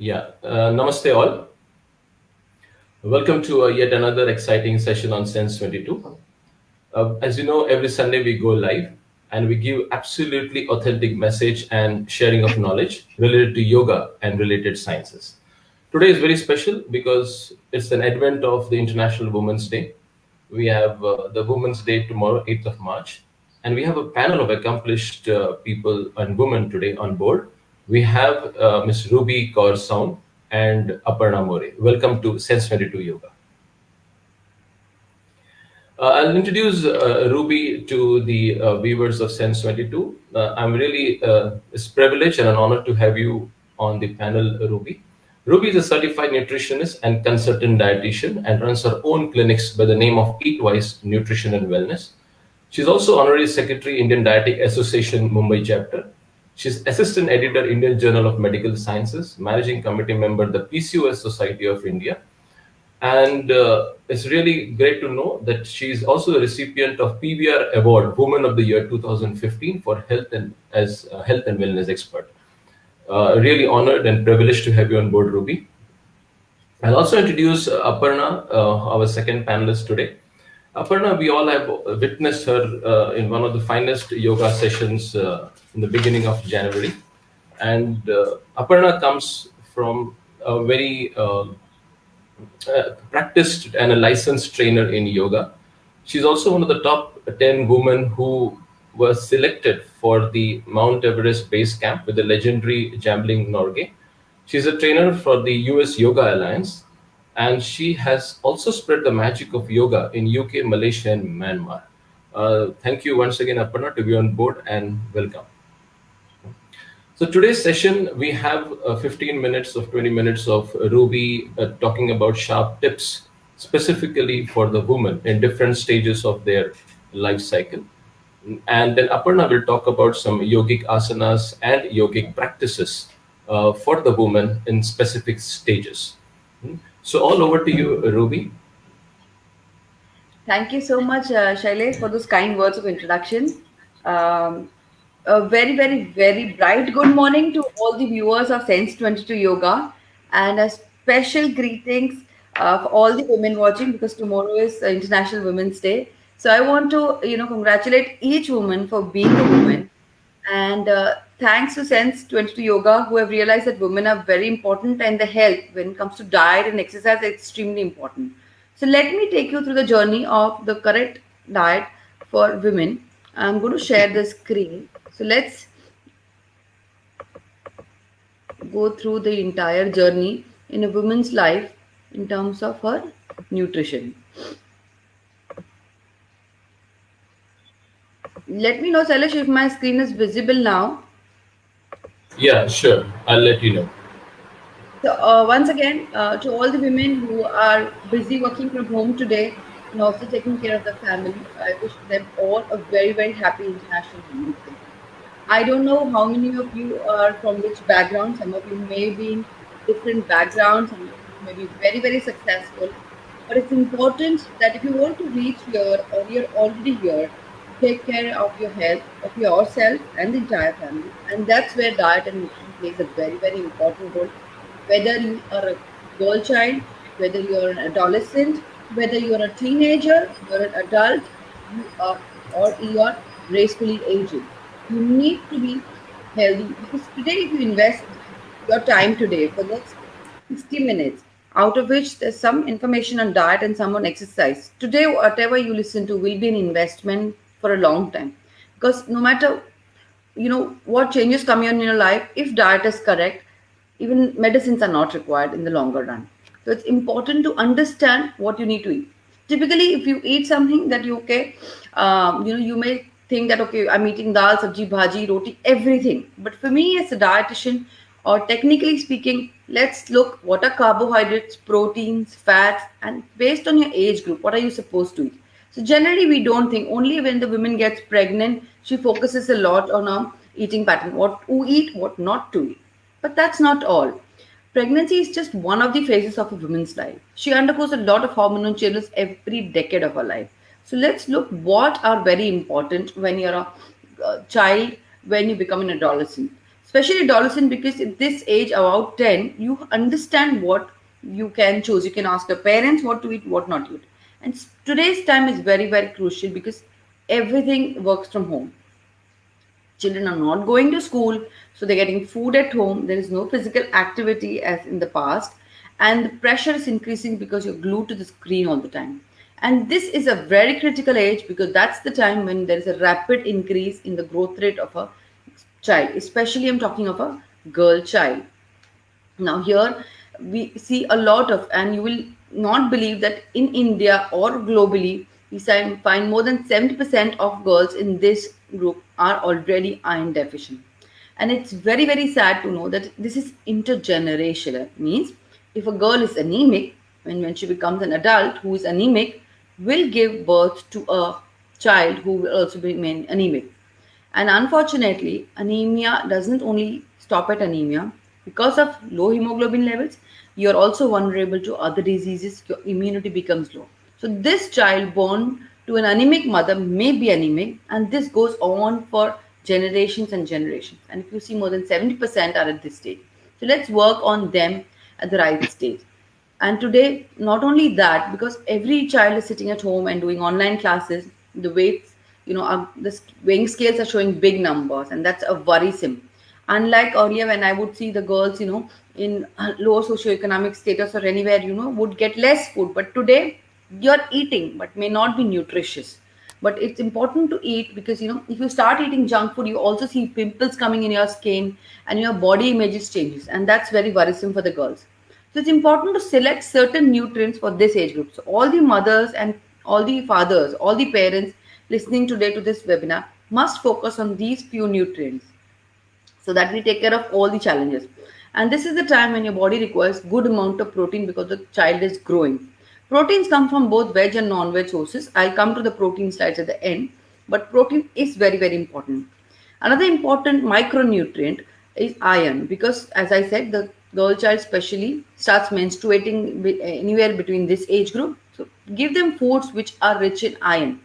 Namaste all. Welcome to yet another exciting session on Sense 22. As you know, every Sunday we go live and we give absolutely authentic message and sharing of knowledge related to yoga and related sciences. Today is very special because it's an advent of the International Women's Day. We have the Women's Day tomorrow, 8th of March, and we have a panel of accomplished people and women today on board. We have Ms. Ruby Kaur Sound and Aparna More. Welcome to Sense 22 Yoga. I'll introduce Ruby to the viewers of Sense 22. I'm really, it's a privilege and an honor to have you on the panel, Ruby. Ruby is a certified nutritionist and consultant dietitian and runs her own clinics by the name of Eat Wise Nutrition and Wellness. She's also Honorary Secretary, Indian Dietetic Association, Mumbai chapter. She's Assistant Editor, Indian Journal of Medical Sciences, Managing Committee Member, the PCOS Society of India, and it's really great to know that she's also a recipient of PVR Award, Woman of the Year 2015 for health and as a health and wellness expert. Really honored and privileged to have you on board, Ruby. I'll also introduce Aparna, our second panelist today. Aparna, we all have witnessed her in one of the finest yoga sessions in the beginning of January. And Aparna comes from a very practiced and a licensed trainer in yoga. She's also one of the top 10 women who was selected for the Mount Everest base camp with the legendary Jambling Norgay. She's a trainer for the US Yoga Alliance, and she has also spread the magic of yoga in UK, Malaysia, and Myanmar. Thank you once again, Aparna, to be on board, and welcome. So today's session, we have 15 minutes of 20 minutes of Ruby talking about sharp tips specifically for the woman in different stages of their life cycle. And then Aparna will talk about some yogic asanas and yogic practices for the woman in specific stages. So all over to you, Ruby. Thank you so much, Shailesh, for those kind words of introduction. Um, a very, very, very bright good morning to all the viewers of Sense 22 Yoga, and a special greetings for all the women watching because tomorrow is International Women's Day. So I want to, congratulate each woman for being a woman, and thanks to Sense 22 Yoga, who have realized that women are very important and the health when it comes to diet and exercise is extremely important. So let me take you through the journey of the correct diet for women. I'm going to share the screen. So let's go through the entire journey in a woman's life in terms of her nutrition. Let me know, Sailesh, if my screen is visible now. Yeah, sure. I'll let you know. So, once again, to all the women who are busy working from home today and also taking care of the family, I wish them all a very, very happy International Women's Day. I don't know how many of you are from which background. Some of you may be in different backgrounds, some of you may be very, very successful. But it's important that if you want to reach here or you're already here, take care of your health, of yourself and the entire family. And that's where diet and nutrition plays a very, very important role. Whether you are a girl child, whether you're an adolescent, whether you're a teenager, you're an adult, you are or you're gracefully aging. You need to be healthy because today, if you invest your time today for the next 60 minutes, out of which there's some information on diet and some on exercise, today, whatever you listen to will be an investment for a long time. Because no matter what changes come in your life, if diet is correct, even medicines are not required in the longer run. So it's important to understand what you need to eat. Typically, if you eat something that you okay, you may think that okay, I'm eating dal, sabji, bhaji, roti, everything. But for me, as a dietitian, or technically speaking, let's look what are carbohydrates, proteins, fats, and based on your age group, what are you supposed to eat. So generally, we don't think only when the woman gets pregnant, she focuses a lot on her eating pattern, what to eat, what not to eat. But that's not all. Pregnancy is just one of the phases of a woman's life. She undergoes a lot of hormonal changes every decade of her life. So let's look what are very important when you're a child, when you become an adolescent. especially adolescent, because at this age about 10 you understand what you can choose. You can ask your parents what to eat, what not to eat. And today's time is very very crucial because everything works from home. Children are not going to school, so they're getting food at home. There is no physical activity as in the past, and the pressure is increasing because you're glued to the screen all the time. And this is a very critical age because that's the time when there is a rapid increase in the growth rate of a child, especially I'm talking of a girl child. Now, here we see a lot of, and you will not believe that in India or globally, we find more than 70% of girls in this group are already iron deficient. And it's very, very sad to know that this is intergenerational. Means if a girl is anemic, when she becomes an adult who is anemic, will give birth to a child who will also remain anemic. And unfortunately, anemia doesn't only stop at anemia. Because of low hemoglobin levels, you're also vulnerable to other diseases. Your immunity becomes low. So, this child born to an anemic mother may be anemic, and this goes on for generations and generations. And if you see, more than 70% are at this stage. So, let's work on them at the right stage. And today, not only that, because every child is sitting at home and doing online classes, the weights, weighing scales are showing big numbers, and that's a worrisome. Unlike earlier, when I would see the girls, in lower socioeconomic status or anywhere, would get less food. But today, you're eating, but may not be nutritious. But it's important to eat because if you start eating junk food, you also see pimples coming in your skin and your body images changes, and that's very worrisome for the girls. So it's important to select certain nutrients for this age group. So all the mothers and all the fathers, all the parents listening today to this webinar must focus on these few nutrients so that we take care of all the challenges. And this is the time when your body requires good amount of protein because the child is growing. Proteins come from both veg and non-veg sources. I'll come to the protein slides at the end, but protein is very very important. Another important micronutrient is iron because, as I said, the girl child especially starts menstruating anywhere between this age group. So give them foods which are rich in iron,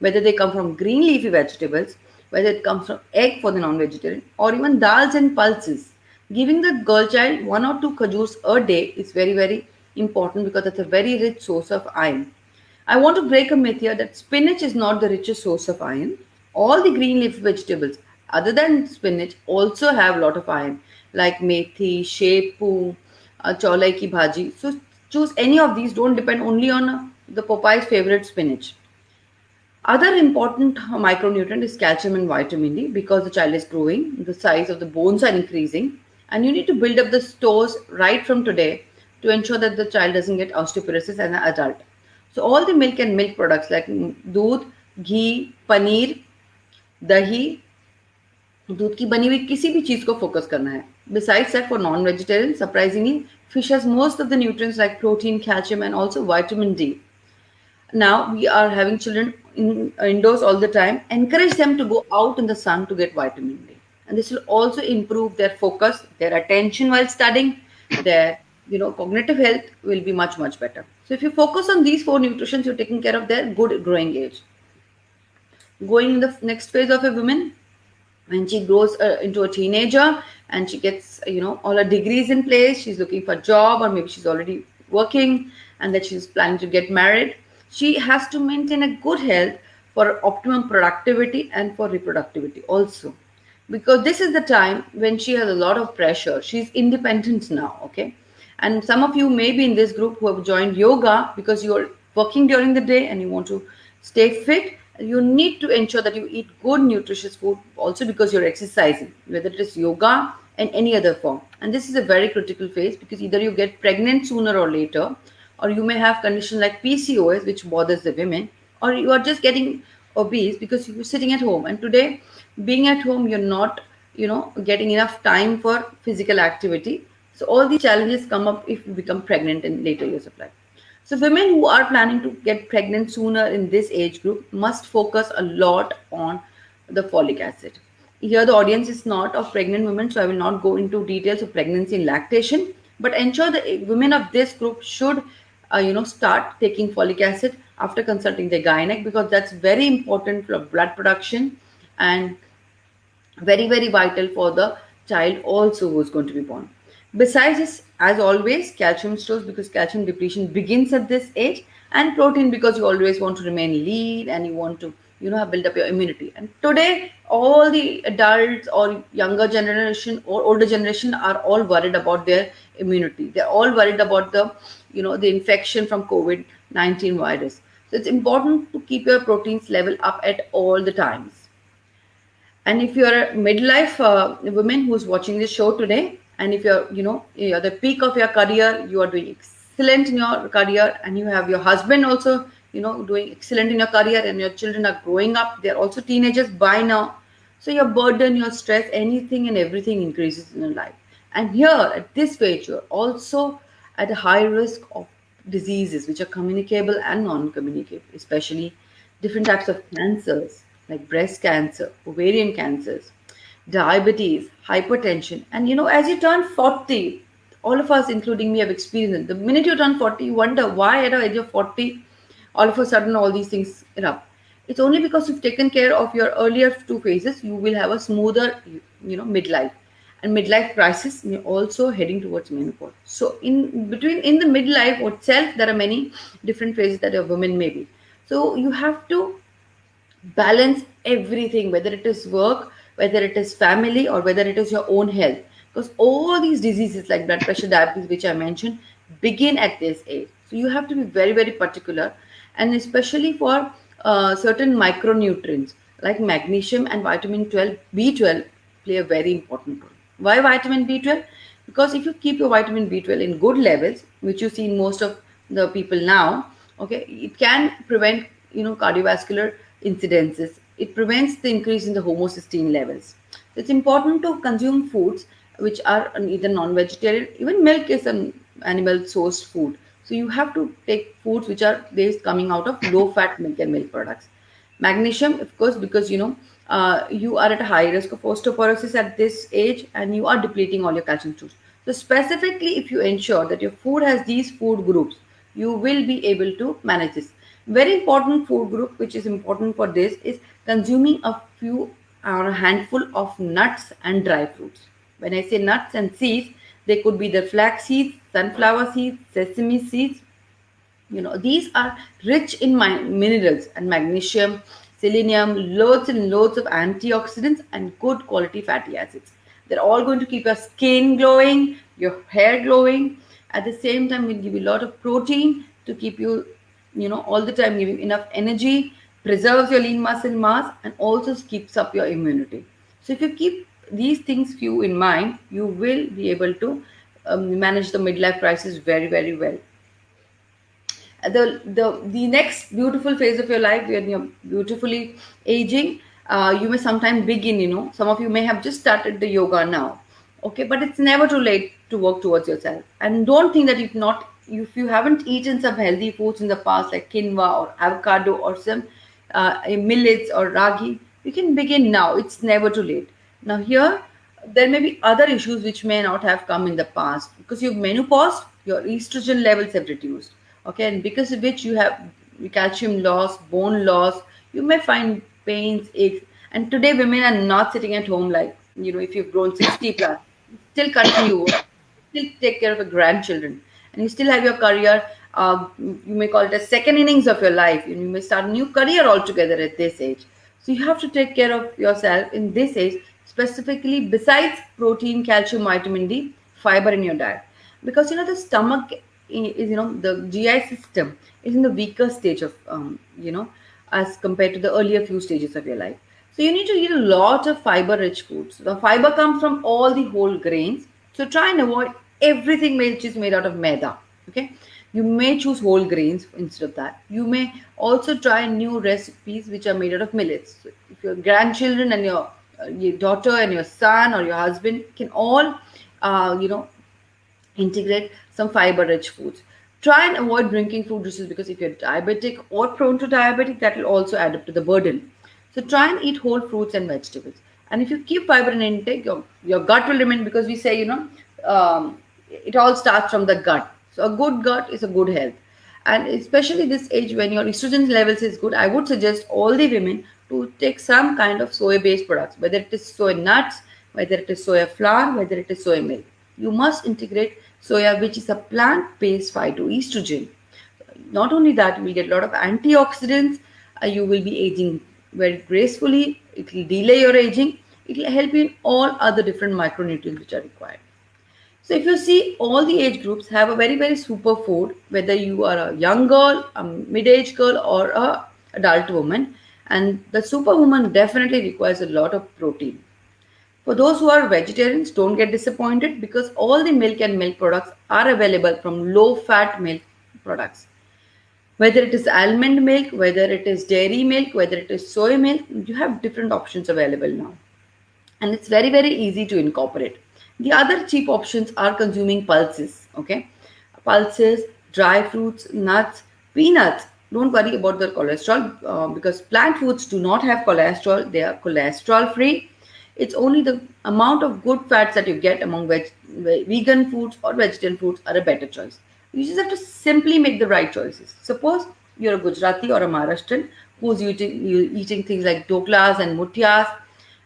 whether they come from green leafy vegetables, whether it comes from egg for the non-vegetarian, or even dals and pulses. Giving the girl child one or two khajurs a day is very, very important because it's a very rich source of iron. I want to break a myth here that spinach is not the richest source of iron. All the green leaf vegetables, other than spinach, also have a lot of iron, like methi, shepu, cholai ki bhaji. So choose any of these. Don't depend only on the Popeye's favorite spinach. Other important micronutrient is calcium and vitamin D because the child is growing, the size of the bones are increasing, and you need to build up the stores right from today to ensure that the child doesn't get osteoporosis as an adult. So all the milk and milk products like दूध, ghee, paneer, दही, दूध की बनी हुई किसी भी चीज को फोकस करना है. Besides that, for non-vegetarian, surprisingly, fish has most of the nutrients like protein, calcium, and also vitamin D. Now we are having children indoors all the time. Encourage them to go out in the sun to get vitamin D, and this will also improve their focus, their attention while studying, their cognitive health will be much much better. So if you focus on these four nutritions, you're taking care of their good growing age. Going in the next phase of a woman, when she grows into a teenager and she gets all her degrees in place, she's looking for a job or maybe she's already working and that she's planning to get married. She has to maintain a good health for optimum productivity and for reproductivity also, because this is the time when she has a lot of pressure. She's independent now, okay? And some of you may be in this group who have joined yoga because you're working during the day and you want to stay fit. You need to ensure that you eat good nutritious food also because you're exercising, whether it is yoga and any other form. And this is a very critical phase because either you get pregnant sooner or later, or you may have condition like PCOS which bothers the women, or you are just getting obese because you're sitting at home. And today, being at home, you're not getting enough time for physical activity. So all these challenges come up if you become pregnant in later years of life. So women who are planning to get pregnant sooner in this age group must focus a lot on the folic acid. Here the audience is not of pregnant women, so I will not go into details of pregnancy and lactation, but ensure that women of this group should start taking folic acid after consulting their gynec, because that's very important for blood production and very very vital for the child also who's going to be born. Besides this, as always, calcium stores because calcium depletion begins at this age, and protein because you always want to remain lean and you want to, build up your immunity. And today, all the adults or younger generation or older generation are all worried about their immunity. They're all worried about the infection from COVID-19 virus. So it's important to keep your proteins level up at all the times. And if you're a midlife woman who's watching this show today, and if you're the peak of your career, you are doing excellent in your career, and you have your husband also, doing excellent in your career, and your children are growing up, they're also teenagers by now. So your burden, your stress, anything and everything increases in your life. And here at this stage, you're also at a high risk of diseases which are communicable and non-communicable, especially different types of cancers like breast cancer, ovarian cancers, diabetes, hypertension. And as you turn 40, all of us, including me, have experienced it. The minute you turn 40, you wonder why at the age of 40, all of a sudden all these things erupt. It's only because you've taken care of your earlier two phases, you will have a smoother, midlife. And midlife crisis, you're also heading towards menopause. So in the midlife itself, there are many different phases that a woman may be. So you have to balance everything, whether it is work, whether it is family, or whether it is your own health, because all these diseases like blood pressure, diabetes, which I mentioned, begin at this age. So you have to be very, very particular, and especially for certain micronutrients like magnesium and vitamin 12 b12 play a very important role. Why vitamin b12? Because if you keep your vitamin b12 in good levels, which you see in most of the people now, okay, it can prevent cardiovascular incidences. It prevents the increase in the homocysteine levels. So it's important to consume foods which are either non-vegetarian. Even milk is an animal sourced food. So you have to take foods which are based coming out of low-fat milk and milk products. Magnesium, of course, because you are at a high risk of osteoporosis at this age, and you are depleting all your calcium stores. So specifically, if you ensure that your food has these food groups, you will be able to manage this. Very important food group, which is important for this, is consuming a few or a handful of nuts and dry fruits. When I say nuts and seeds, they could be the flax seeds, sunflower seeds, sesame seeds. These are rich in minerals and magnesium, selenium, loads and loads of antioxidants, and good quality fatty acids. They're all going to keep your skin glowing, your hair glowing. At the same time, will give you a lot of protein to keep you, all the time giving enough energy, preserves your lean muscle mass, and also keeps up your immunity. So if you keep these things few in mind, you will be able to manage the midlife crisis very, very well. The next beautiful phase of your life when you're beautifully aging, you may sometime begin, some of you may have just started the yoga now, okay, but it's never too late to work towards yourself. And don't think that if you haven't eaten some healthy foods in the past like quinoa or avocado or some millets or ragi, you can begin now. It's never too late. Now here there may be other issues which may not have come in the past because you've menopause, your estrogen levels have reduced, okay, and because of which you have calcium loss, bone loss, you may find pains, aches. And today women are not sitting at home like, if you've grown 60 plus, still continue work, still take care of your grandchildren, and you still have your career. You may call it a second innings of your life. You may start a new career altogether at this age. So you have to take care of yourself in this age, specifically besides protein, calcium, vitamin D, fiber in your diet. Because the stomach is, the GI system is in the weaker stage of, as compared to the earlier few stages of your life. So you need to eat a lot of fiber-rich foods. The fiber comes from all the whole grains. So try and avoid everything which is made out of maida. Okay, you may choose whole grains instead of that. You may also try new recipes which are made out of millets. So if your grandchildren and your daughter and your son or your husband can all, integrate some fiber rich foods. Try and avoid drinking fruit juices because if you're diabetic or prone to diabetic, that will also add up to the burden. So try and eat whole fruits and vegetables. And if you keep fiber in intake, your gut will remain because we say, it all starts from the gut. So a good gut is a good health. And especially this age when your estrogen levels is good, I would suggest all the women to take some kind of soy based products, whether it is soy nuts, whether it is soya flour, whether it is soya milk. You must integrate soya, which is a plant-based phytoestrogen. Not only that, you will get a lot of antioxidants. You will be aging very gracefully. It will delay your aging. It will help you in all other different micronutrients which are required. So if you see, all the age groups have a very very super food, whether you are a young girl, a mid-age girl, or a adult woman, and the superwoman definitely requires a lot of protein. For those who are vegetarians, don't get disappointed because all the milk and milk products are available from low fat milk products. Whether it is almond milk, whether it is dairy milk, whether it is soy milk, you have different options available now, and it's very very easy to incorporate. The other cheap options are consuming pulses. Okay, pulses, dry fruits, nuts, peanuts. Don't worry about the cholesterol because plant foods do not have cholesterol. They are cholesterol free. It's only the amount of good fats that you get among vegan foods or vegetarian foods are a better choice. You just have to simply make the right choices. Suppose you're a Gujarati or a Maharashtrian who's eating things like doklas and muthias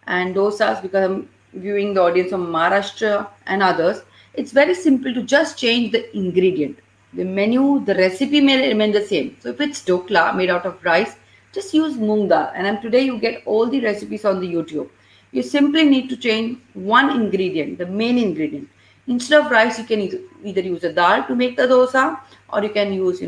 and dosas, because I'm viewing the audience from Maharashtra and others. It's very simple to just change the ingredient. The menu, the recipe may remain the same. So if it's dokla made out of rice, just use moong dal. And today you get all the recipes on the YouTube. You simply need to change one ingredient, the main ingredient. Instead of rice, you can either use a dal to make the dosa, or you can use,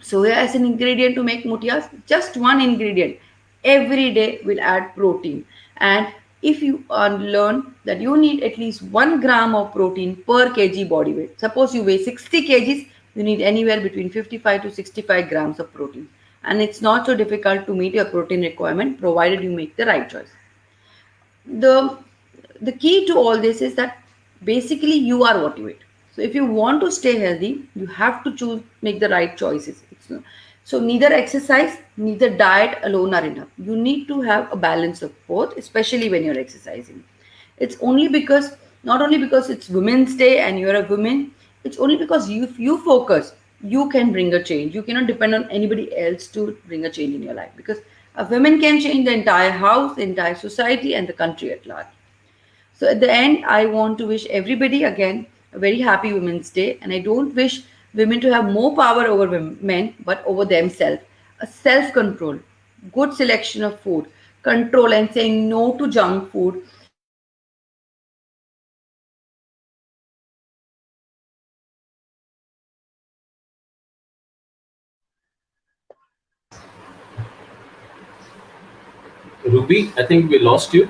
soya as an ingredient to make mutias. Just one ingredient every day will add protein. And if you learn that you need at least 1 gram of protein per kg body weight, suppose you weigh 60 kgs, you need anywhere between 55 to 65 grams of protein. And it's not so difficult to meet your protein requirement provided you make the right choice. The the key to all this is that basically you are what you eat. So if you want to stay healthy, you have to choose, make the right choices. So neither exercise, neither diet alone are enough. You need to have a balance of both, especially when you're exercising. It's only because, not only because it's Women's Day and you're a woman, it's only because if you focus, you can bring a change. You cannot depend on anybody else to bring a change in your life, because a woman can change the entire house, the entire society, and the country at large. So at the end, I want to wish everybody again a very happy Women's Day. And I don't wish women to have more power over men, but over themselves. A self control, good selection of food, control, and saying no to junk food. Ruby, I think we lost you.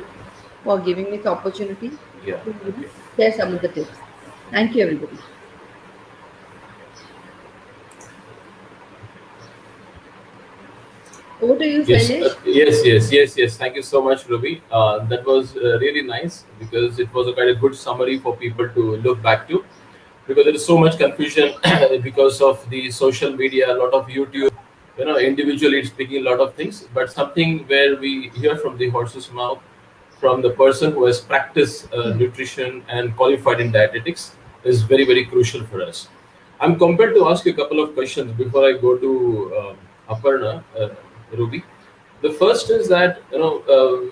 For giving me the opportunity Yeah. to Okay. share some of the tips. Thank you, everybody. Over to you, Yes, Shailesh. yes. Thank you so much, Ruby. That was really nice because it was a kind of good summary for people to look back to. Because there is so much confusion because of the social media, a lot of YouTube, individually speaking a lot of things, but something where we hear from the horse's mouth, from the person who has practiced nutrition and qualified in dietetics is very, very crucial for us. I'm compelled to ask you a couple of questions before I go to Aparna, Ruby. The first is that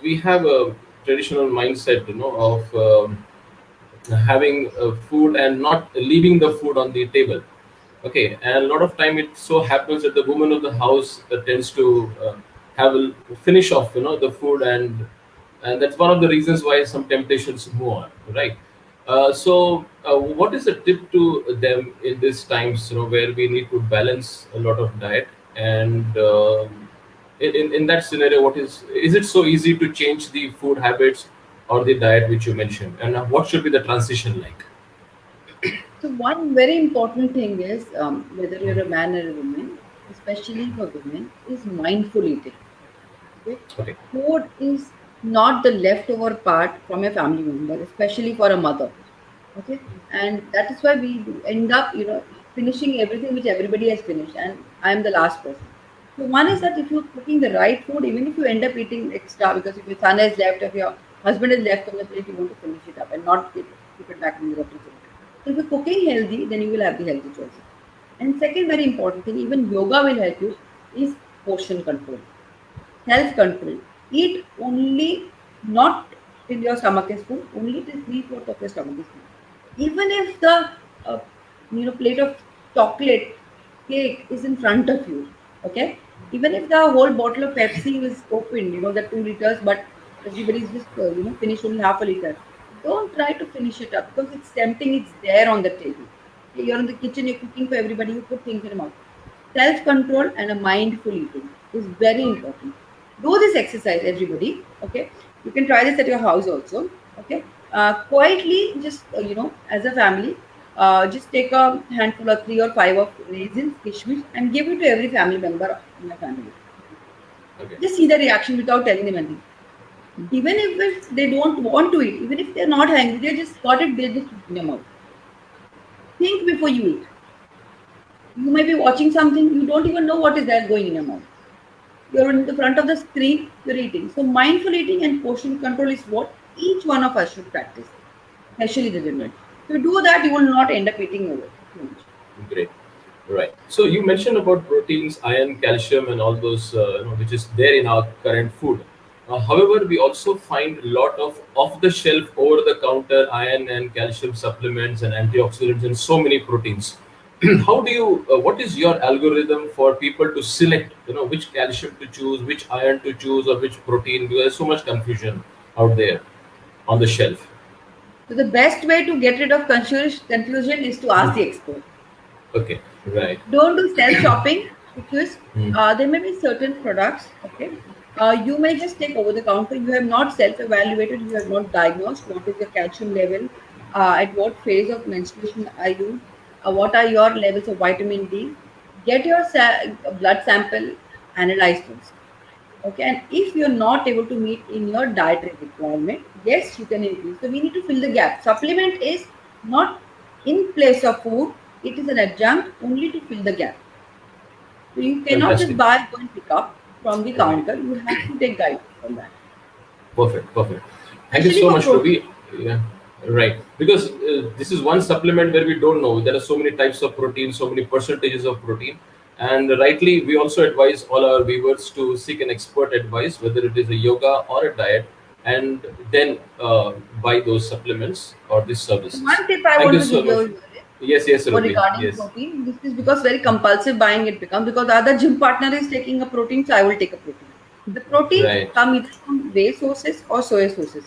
we have a traditional mindset, of having food and not leaving the food on the table. Okay, and a lot of time it so happens that the woman of the house tends to have a finish off, the food, and that's one of the reasons why some temptations move on, right? What is the tip to them in these times, where we need to balance a lot of diet and in that scenario, what is it so easy to change the food habits or the diet which you mentioned, and what should be the transition like? So one very important thing is, whether you're a man or a woman, especially for women, is mindful eating. Okay? Okay. Food is not the leftover part from a family member, especially for a mother. Okay, and that is why we end up, finishing everything which everybody has finished, and I am the last person. So one is that if you're cooking the right food, even if you end up eating extra, because if your son has left, if your husband is left on the plate, you want to finish it up and not keep it back in the refrigerator. So if you're cooking healthy, then you will have the healthy choices. And second very important thing, even yoga will help you, is portion control, self control. Eat only, not till your stomach is full, only till three-fourths of your stomach is full. Even if the uh, plate of chocolate cake is in front of you, okay. Even if the whole bottle of Pepsi is opened, the 2 liters, but everybody's just finished only half a liter. Don't try to finish it up because it's tempting. It's there on the table. Okay, you're in the kitchen. You're cooking for everybody. You put things in your mouth. Self control and a mindful eating is very important. Do this exercise, everybody. Okay, you can try this at your house also. Okay, quietly, just as a family, just take a handful of 3 or 5 of raisins, kishmish, and give it to every family member in your family. Okay. Just see the reaction without telling them anything. Even if they don't want to eat, even if they're not hungry, they just got it, they just put it in their mouth. Think before you eat. You may be watching something, you don't even know what is there going in your mouth. You're in the front of the screen, you're eating. So mindful eating and portion control is what each one of us should practice, especially the women. If you do that, you will not end up eating over too much. Great. Right. So you mentioned about proteins, iron, calcium, and all those, which is there in our current food. However, we also find a lot of off-the-shelf, over-the-counter iron and calcium supplements and antioxidants and so many proteins. How do you? What is your algorithm for people to select? Which calcium to choose, which iron to choose, or which protein? Because there's so much confusion out there on the shelf. So the best way to get rid of confusion is to ask the expert. Okay. Right. Don't do self shopping because Hmm. there may be certain products. Okay, you may just take over the counter. You have not self evaluated. You have not diagnosed what is your calcium level, at what phase of menstruation are you, what are your levels of vitamin D. Get your blood sample analyzed first. Okay, and if you're not able to meet in your dietary requirement, yes, you can increase. So we need to fill the gap. Supplement is not in place of food, it is an adjunct only to fill the gap. So you cannot just Fantastic. buy, go and pick up from the Right. counter. You have to take guidance from that, Perfect, perfect. Thank you especially so for much, protein. Ruby. Yeah, right. Because this is one supplement where we don't know. There are so many types of protein, so many percentages of protein. And rightly, we also advise all our viewers to seek an expert advice, whether it is a yoga or a diet, and then buy those supplements or these So services. one tip I Thank want you to so give you much. here is Yes, yes, for Ruby. regarding Yes. protein. This is because very compulsive buying it becomes because the other gym partner is taking a protein, so I will take a protein. The proteins Right. come either from whey sources or soy sources.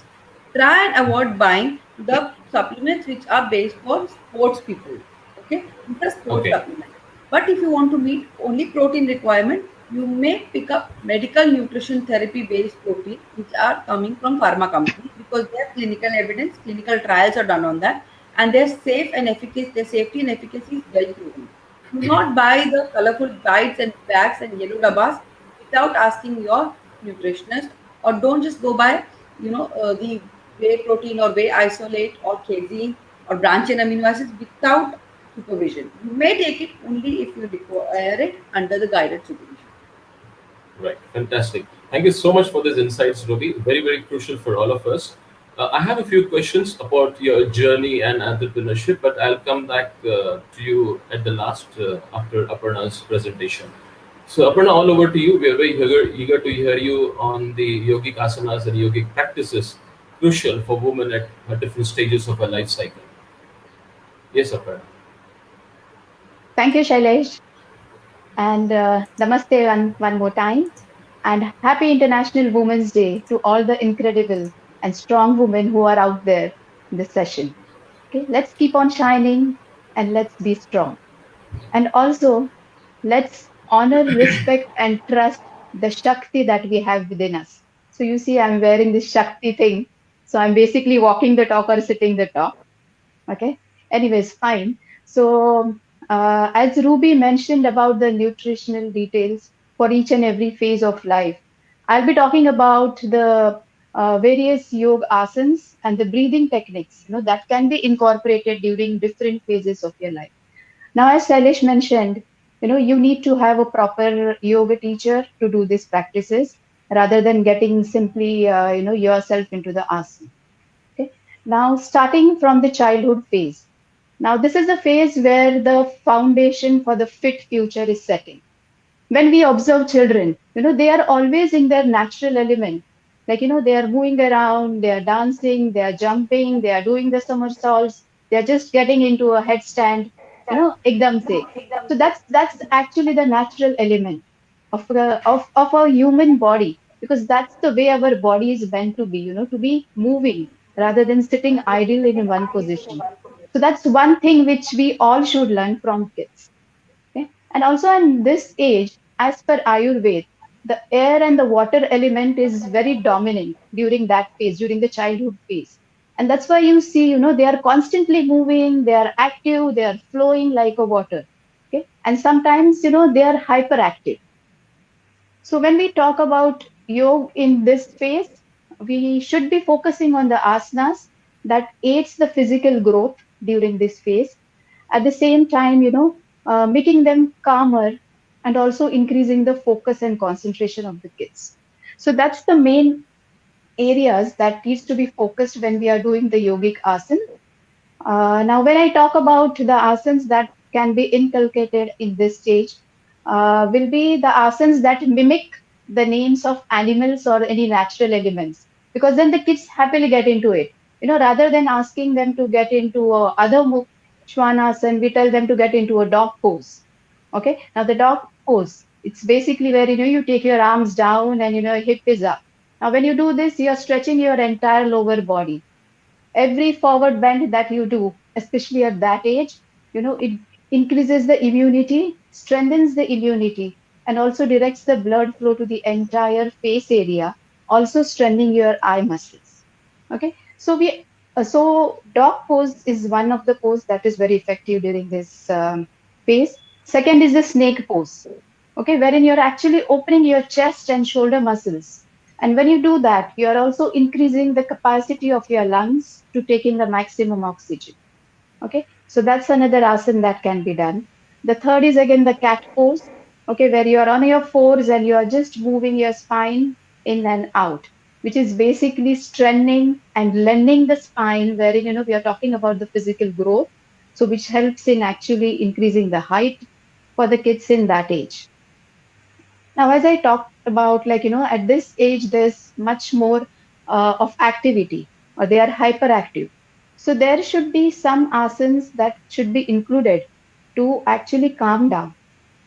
Try and avoid buying the supplements which are based for sports people. Okay, these are sports Okay. supplements. But if you want to meet only protein requirement, you may pick up medical nutrition therapy based protein which are coming from pharma companies because they have clinical evidence, clinical trials are done on that, and they're safe and efficacy, their safety and efficacy is well proven. Do not buy the colorful guides and bags and yellow dabbas without asking your nutritionist, or don't just go by the whey protein or whey isolate or casein or branch and amino acids without supervision. You may take it only if you require it under the guided supervision. Right, fantastic. Thank you so much for these insights, Ruby. Very, very crucial for all of us. I have a few questions about your journey and entrepreneurship, but I'll come back to you at the last after Aparna's presentation. So, Aparna, all over to you. We are very eager to hear you on the yogic asanas and yogic practices crucial for women at different stages of her life cycle. Yes, Aparna. Thank you, Shailesh. And namaste one more time. And happy International Women's Day to all the incredible and strong women who are out there in this session. Okay, let's keep on shining and let's be strong. And also, let's honor, respect, and trust the Shakti that we have within us. So, you see, I'm wearing this Shakti thing. So, I'm basically walking the talk or sitting the talk. Okay. Anyways, fine. So, as Ruby mentioned about the nutritional details for each and every phase of life, I'll be talking about the various yoga asanas and the breathing techniques, that can be incorporated during different phases of your life. Now, as Sailesh mentioned, you need to have a proper yoga teacher to do these practices rather than getting simply, yourself into the asana. Okay. Now, starting from the childhood phase. Now, this is a phase where the foundation for the fit future is setting. When we observe children, they are always in their natural element. Like, they are moving around, they are dancing, they are jumping, they are doing the somersaults, they are just getting into a headstand, ekdam se. So that's actually the natural element of a human body, because that's the way our body is meant to be, to be moving rather than sitting idle in one position. So that's one thing which we all should learn from kids. Okay? And also in this age, as per Ayurveda, the air and the water element is very dominant during that phase, during the childhood phase. And that's why you see, they are constantly moving, they are active, they are flowing like a water. Okay? And sometimes, they are hyperactive. So when we talk about yoga in this phase, we should be focusing on the asanas that aids the physical growth during this phase. At the same time, making them calmer and also increasing the focus and concentration of the kids. So that's the main areas that needs to be focused when we are doing the yogic asana. Now, when I talk about the asanas that can be inculcated in this stage, will be the asanas that mimic the names of animals or any natural elements, because then the kids happily get into it. Rather than asking them to get into other Shwanasana, we tell them to get into a dog pose. Okay, now the dog pose, it's basically where you take your arms down and hip is up. Now, when you do this, you're stretching your entire lower body. Every forward bend that you do, especially at that age, it increases the immunity, strengthens the immunity, and also directs the blood flow to the entire face area, also strengthening your eye muscles. Okay, so dog pose is one of the pose that is very effective during this phase. Second is the snake pose. Okay, wherein you're actually opening your chest and shoulder muscles, and when you do that, you are also increasing the capacity of your lungs to take in the maximum oxygen. Okay, so that's another asana that can be done. The third is again the cat pose. Okay, where you are on your fours and you are just moving your spine in and out, which is basically strengthening and lending the spine, wherein we are talking about the physical growth. So which helps in actually increasing the height for the kids in that age. Now, as I talked about, like, at this age, there's much more of activity, or they are hyperactive. So there should be some asanas that should be included to actually calm down.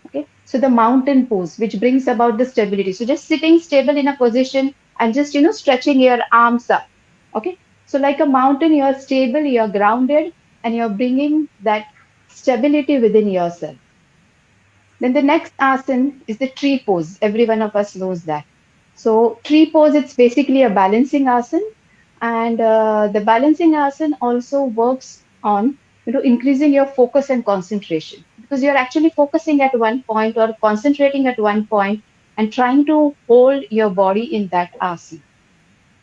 Okay. So the mountain pose, which brings about the stability. So just sitting stable in a position and just, stretching your arms up. Okay. So like a mountain, you're stable, you're grounded, and you're bringing that stability within yourself. Then the next asana is the tree pose. Every one of us knows that. So tree pose, it's basically a balancing asana, and the balancing asana also works on increasing your focus and concentration, because you're actually focusing at one point or concentrating at one point and trying to hold your body in that asana.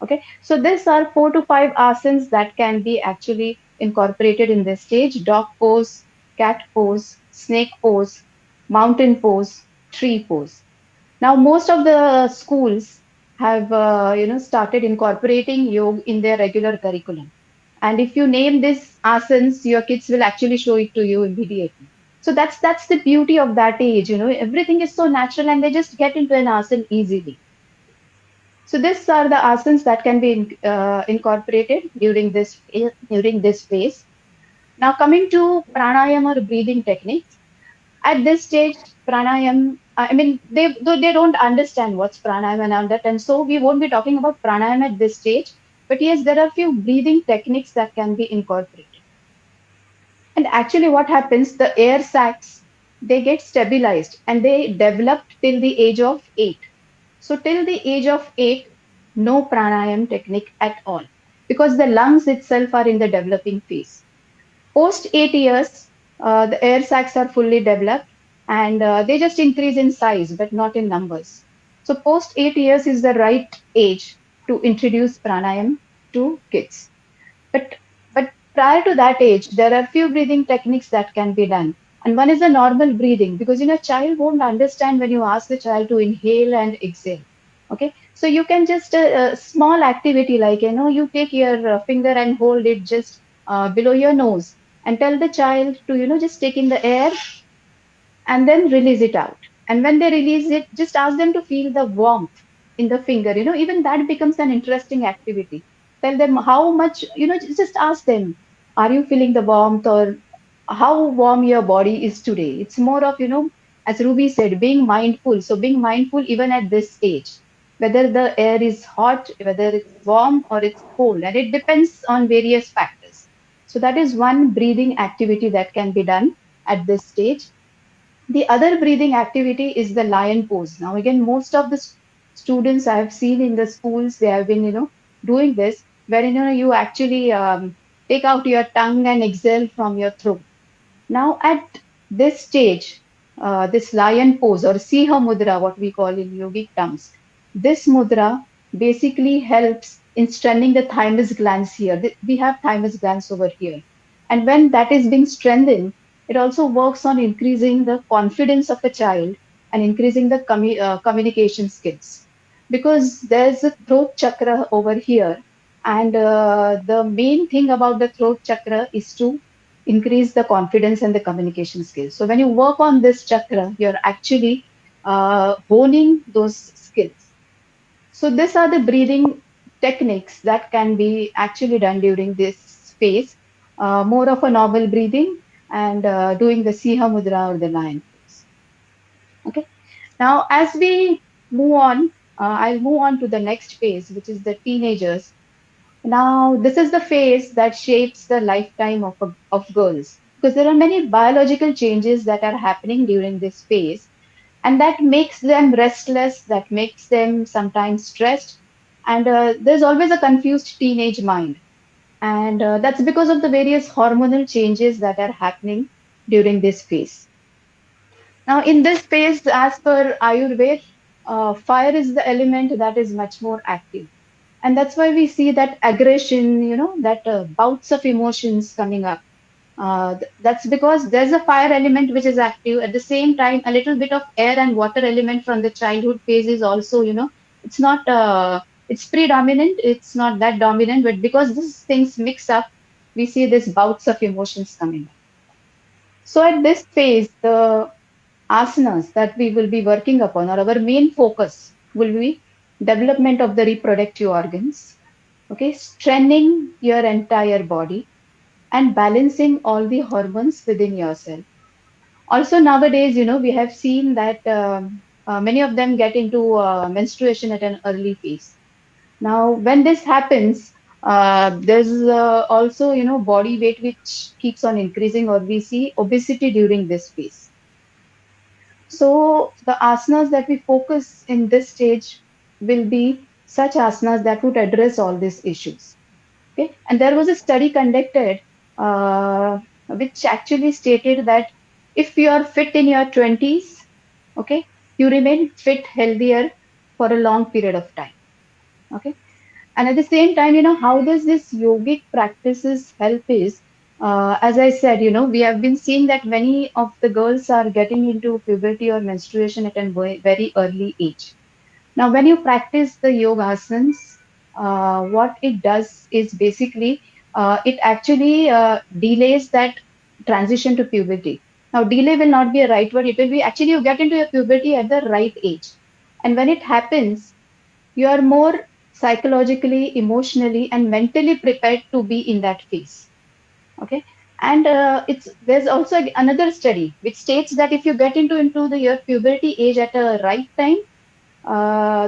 Okay, so these are 4 to 5 asanas that can be actually incorporated in this stage: dog pose, cat pose, snake pose, mountain pose, tree pose. Now, most of the schools have started incorporating yoga in their regular curriculum. And if you name these asanas, your kids will actually show it to you immediately. So that's the beauty of that age. Everything is so natural, and they just get into an asana easily. So these are the asanas that can be incorporated during this phase. Now, coming to pranayama or breathing techniques, at this stage, pranayam, I mean, they don't understand what's pranayam and all that, and so we won't be talking about pranayam at this stage. But yes, there are a few breathing techniques that can be incorporated. And actually, what happens? The air sacs, they get stabilized and they develop till the age of 8. So till the age of 8, no pranayam technique at all, because the lungs itself are in the developing phase. Post 8 years, the air sacs are fully developed, and they just increase in size but not in numbers. So post 8 years is the right age to introduce pranayam to kids. But prior to that age, there are few breathing techniques that can be done. And one is the normal breathing, because child won't understand when you ask the child to inhale and exhale. Okay, so you can just a small activity like you take your finger and hold it just below your nose, and tell the child to just take in the air and then release it out. And when they release it, just ask them to feel the warmth in the finger, even that becomes an interesting activity. Tell them how much, just ask them, are you feeling the warmth, or how warm your body is today? It's more of, as Ruby said, being mindful. So being mindful even at this age, whether the air is hot, whether it's warm or it's cold, and it depends on various factors. So that is one breathing activity that can be done at this stage. The other breathing activity is the lion pose. Now, again, most of the students I have seen in the schools, they have been, doing this, where, you actually take out your tongue and exhale from your throat. Now, at this stage, this lion pose or Siha Mudra, what we call in yogic terms, this mudra basically helps in strengthening the thymus glands here. We have thymus glands over here. And when that is being strengthened, it also works on increasing the confidence of a child and increasing the communication skills. Because there's a throat chakra over here. And the main thing about the throat chakra is to increase the confidence and the communication skills. So when you work on this chakra, you're actually honing those skills. So these are the breathing techniques that can be actually done during this phase. More of a normal breathing and doing the Siha Mudra or the lion pose. Okay. Now, as we move on, I'll move on to the next phase, which is the teenagers. Now, this is the phase that shapes the lifetime of girls, because there are many biological changes that are happening during this phase, and that makes them restless, that makes them sometimes stressed, and there's always a confused teenage mind. And that's because of the various hormonal changes that are happening during this phase. Now, in this phase, as per Ayurveda, fire is the element that is much more active. And that's why we see that aggression, that bouts of emotions coming up. That's because there's a fire element which is active. At the same time, a little bit of air and water element from the childhood phase is also, it's not, it's predominant, it's not that dominant, but because these things mix up, we see this bouts of emotions coming up. So at this phase, the asanas that we will be working upon, or our main focus will be development of the reproductive organs, okay, strengthening your entire body and balancing all the hormones within yourself. Also nowadays, we have seen that many of them get into menstruation at an early phase. Now, when this happens, there's also, body weight which keeps on increasing, or we see obesity during this phase. So the asanas that we focus in this stage will be such asanas that would address all these issues. Okay, and there was a study conducted which actually stated that if you are fit in your 20s, okay, you remain fit, healthier for a long period of time. Okay, and at the same time, how does this yogic practices help is, as I said, we have been seeing that many of the girls are getting into puberty or menstruation at a very early age. Now, when you practice the yoga asanas, what it does is basically it actually delays that transition to puberty. Now, delay will not be a right word. It will be actually you get into your puberty at the right age. And when it happens, you are more psychologically, emotionally, and mentally prepared to be in that phase. Okay. And there's also another study which states that if you get into your puberty age at a right time,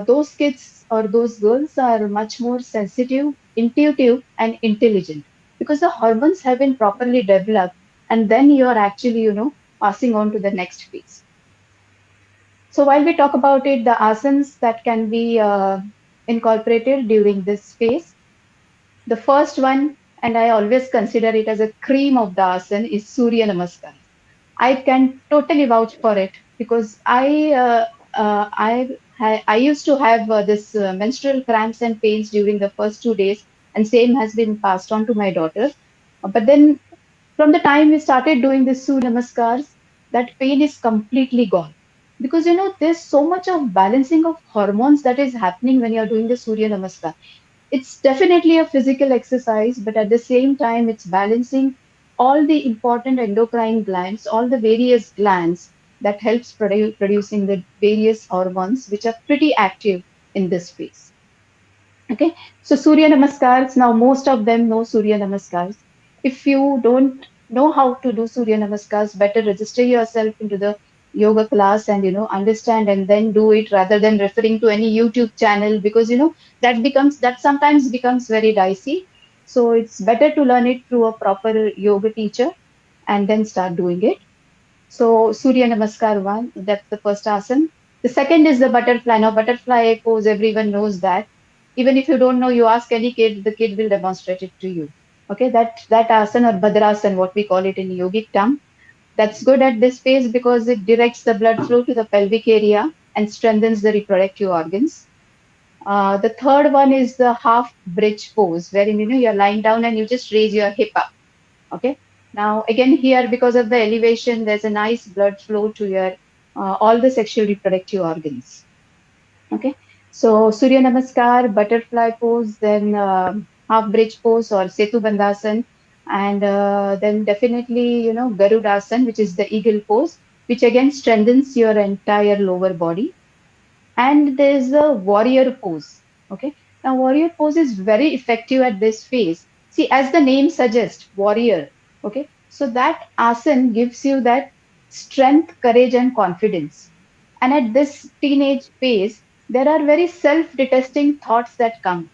those kids or those girls are much more sensitive, intuitive, and intelligent, because the hormones have been properly developed, and then you are actually, passing on to the next phase. So while we talk about it, the asanas that can be incorporated during this phase, the first one, and I always consider it as a cream of the asana, is Surya Namaskar. I can totally vouch for it, because I used to have this menstrual cramps and pains during the first 2 days, and same has been passed on to my daughter. But then, from the time we started doing this Surya Namaskars, that pain is completely gone. Because there's so much of balancing of hormones that is happening when you're doing the Surya Namaskar. It's definitely a physical exercise, but at the same time, it's balancing all the important endocrine glands, all the various glands that helps producing the various hormones which are pretty active in this phase. Okay, so Surya Namaskars, now most of them know Surya Namaskars. If you don't know how to do Surya Namaskars, better register yourself into the yoga class and understand and then do it rather than referring to any YouTube channel, because that sometimes becomes very dicey. So it's better to learn it through a proper yoga teacher and then start doing it. So Surya Namaskar one, that's the first asana. The second is the butterfly. Now butterfly pose, everyone knows that. Even if you don't know, you ask any kid, the kid will demonstrate it to you. Okay, that asana or Bhadrasana, what we call it in yogic term, that's good at this phase because it directs the blood flow to the pelvic area and strengthens the reproductive organs. The third one is the half bridge pose, wherein you're lying down and you just raise your hip up. Okay. Now again here, because of the elevation, there's a nice blood flow to your all the sexual reproductive organs. Okay. So Surya Namaskar, butterfly pose, then half bridge pose or Setu Bandhasan, and then definitely Garudasan, which is the eagle pose, which again strengthens your entire lower body. And there's a warrior pose. Okay. Now warrior pose is very effective at this phase. See, as the name suggests, warrior. Okay. So that asana gives you that strength, courage, and confidence. And at this teenage phase, there are very self-detesting thoughts that come.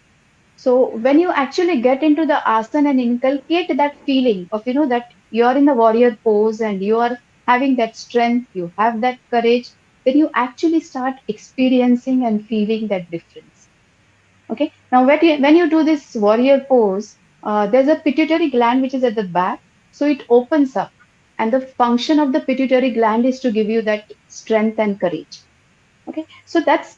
So when you actually get into the asana and inculcate that feeling of, that you're in the warrior pose and you are having that strength, you have that courage, then you actually start experiencing and feeling that difference. Okay. Now, when you do this warrior pose, there's a pituitary gland which is at the back, so it opens up, and the function of the pituitary gland is to give you that strength and courage. Okay, so that's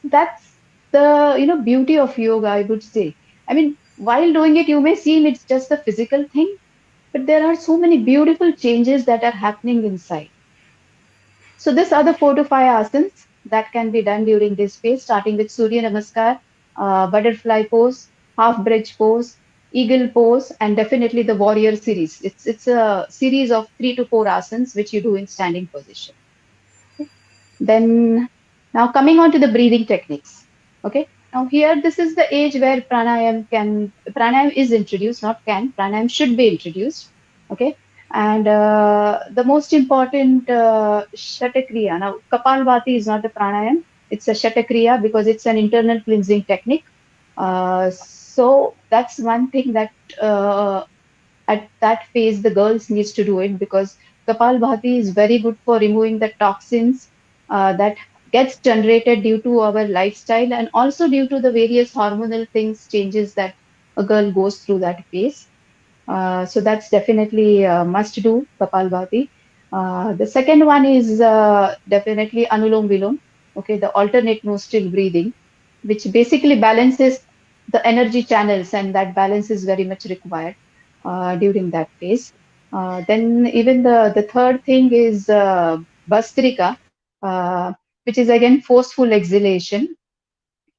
the beauty of yoga, I would say. I mean, while doing it, you may seem it's just a physical thing, but there are so many beautiful changes that are happening inside. So these are the 4 to 5 asanas that can be done during this phase, starting with Surya Namaskar, butterfly pose, half bridge pose, eagle pose, and definitely the warrior series. It's a series of 3 to 4 asanas which you do in standing position. Then now coming on to the breathing techniques. Okay. Now here this is the age where pranayam is introduced, not can. Pranayam should be introduced. Okay. And the most important Shatakriya. Now Kapalbhati is not a pranayam. It's a Shatakriya because it's an internal cleansing technique. So that's one thing that at that phase the girls needs to do it, because Kapalbhati is very good for removing the toxins that gets generated due to our lifestyle and also due to the various hormonal things changes that a girl goes through that phase. So that's definitely must do Kapalbhati. The second one is definitely Anulom Vilom. Okay, the alternate nostril breathing, which basically balances the energy channels, and that balance is very much required during that phase. Then even the third thing is Bastrika, which is again forceful exhalation,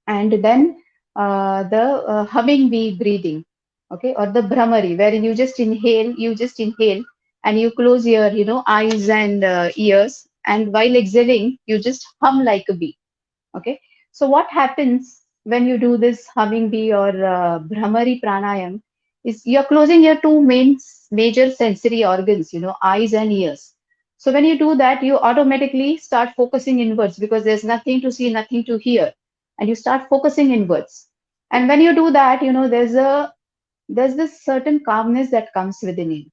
and then the humming bee breathing, okay, or the Brahmari, wherein you just inhale and you close your eyes and ears, and while exhaling you just hum like a bee. Okay, so what happens when you do this humming bee or Brahmari pranayam is you're closing your two major sensory organs, eyes and ears. So when you do that, you automatically start focusing inwards because there's nothing to see, nothing to hear, and you start focusing inwards. And when you do that, there's this certain calmness that comes within you.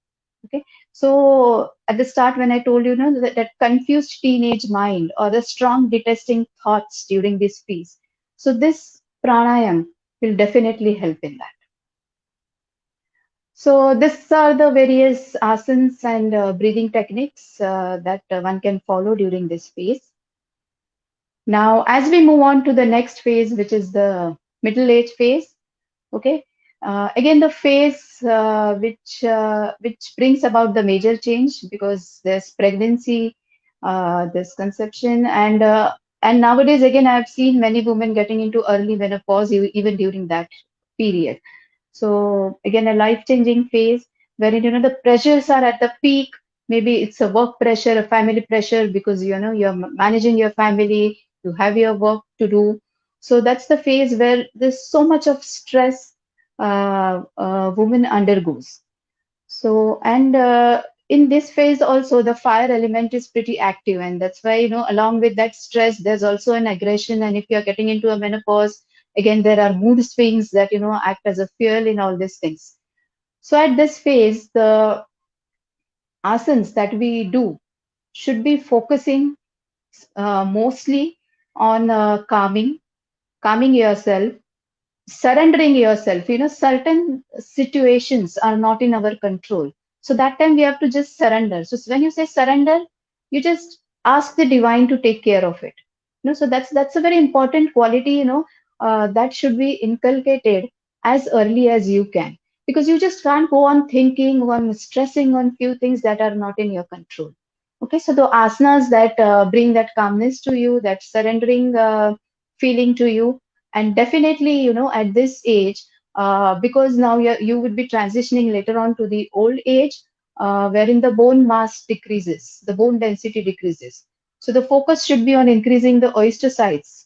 Okay, so at the start when I told that confused teenage mind or the strong detesting thoughts during this piece, so this pranayam will definitely help in that. So these are the various asanas and breathing techniques that one can follow during this phase. Now as we move on to the next phase, which is the middle age phase. Okay, again the phase which brings about the major change, because there's pregnancy, there's conception, and nowadays again I've seen many women getting into early menopause even during that period. So again a life changing phase wherein the pressures are at the peak. Maybe it's a work pressure, a family pressure, because you're managing your family, you have your work to do, So that's the phase where there's so much of stress woman undergoes. So, and in this phase also, the fire element is pretty active, and that's why, along with that stress, there's also an aggression. And if you're getting into a menopause, again, there are mood swings that, act as a fuel in all these things. So, at this phase, the asanas that we do should be focusing mostly on calming yourself, surrendering yourself. Certain situations are not in our control, so that time we have to just surrender. So when you say surrender, you just ask the divine to take care of it. So that's a very important quality, that should be inculcated as early as you can, because you just can't go on thinking, on stressing on few things that are not in your control. Okay, so the asanas that bring that calmness to you, that surrendering feeling to you. And definitely, at this age, because now you would be transitioning later on to the old age, wherein the bone mass decreases, the bone density decreases. So the focus should be on increasing the osteocytes,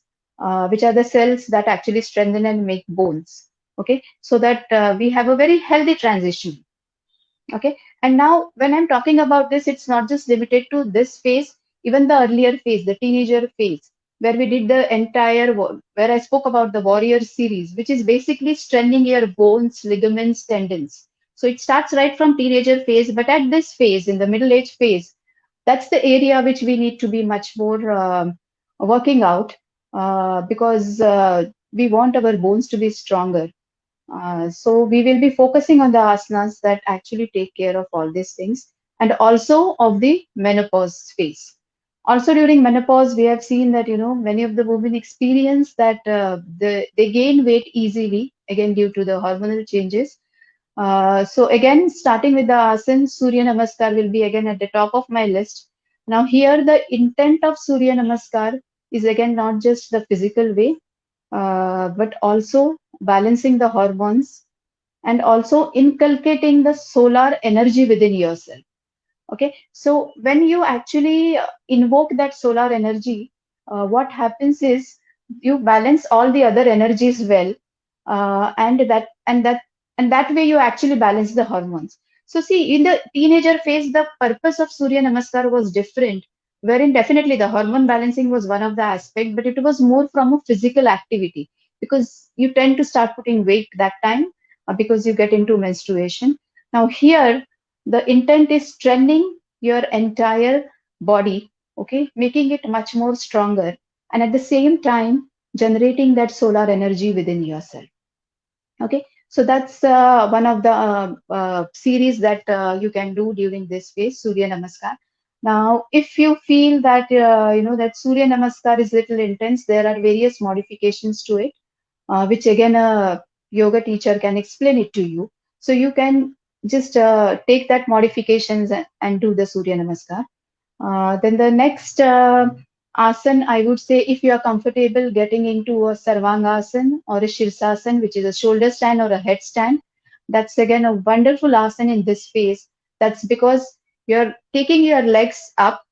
which are the cells that actually strengthen and make bones. Okay, so that we have a very healthy transition. Okay, and now when I'm talking about this, it's not just limited to this phase, even the earlier phase, the teenager phase, where we did the entire, where I spoke about the warrior series, which is basically strengthening your bones, ligaments, tendons. So it starts right from teenager phase, but at this phase, in the middle age phase, that's the area which we need to be much more working out, because we want our bones to be stronger. So we will be focusing on the asanas that actually take care of all these things, and also of the menopause phase. Also during menopause, we have seen that many of the women experience that they gain weight easily, again due to the hormonal changes. So again, starting with the asana, Surya Namaskar will be again at the top of my list. Now here, the intent of Surya Namaskar is again not just the physical way, but also balancing the hormones and also inculcating the solar energy within yourself. Okay, so when you actually invoke that solar energy, what happens is you balance all the other energies well, and that way you actually balance the hormones. So see, in the teenager phase, the purpose of Surya Namaskar was different, wherein definitely the hormone balancing was one of the aspects, but it was more from a physical activity, because you tend to start putting weight that time, because you get into menstruation. Now here, the intent is strengthening your entire body, okay, making it much more stronger, and at the same time generating that solar energy within yourself. Okay, so that's one of the series that you can do during this phase, Surya Namaskar. Now if you feel that that Surya Namaskar is little intense, there are various modifications to it, which again a yoga teacher can explain it to you. So you can just take that modifications and do the Surya Namaskar. Then the next asana, I would say, if you are comfortable getting into a Sarvangasana or a Shirsasana, which is a shoulder stand or a headstand, that's again a wonderful asana in this phase. That's because you're taking your legs up,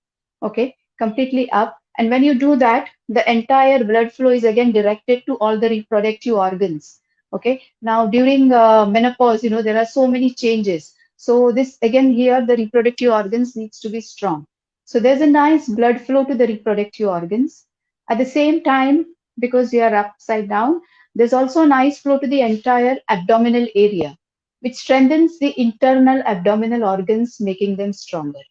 okay, completely up. And when you do that, the entire blood flow is again directed to all the reproductive organs. Okay, now during menopause, there are so many changes. So this again here, the reproductive organs needs to be strong. So there's a nice blood flow to the reproductive organs. At the same time, because you are upside down, there's also nice flow to the entire abdominal area, which strengthens the internal abdominal organs, making them stronger.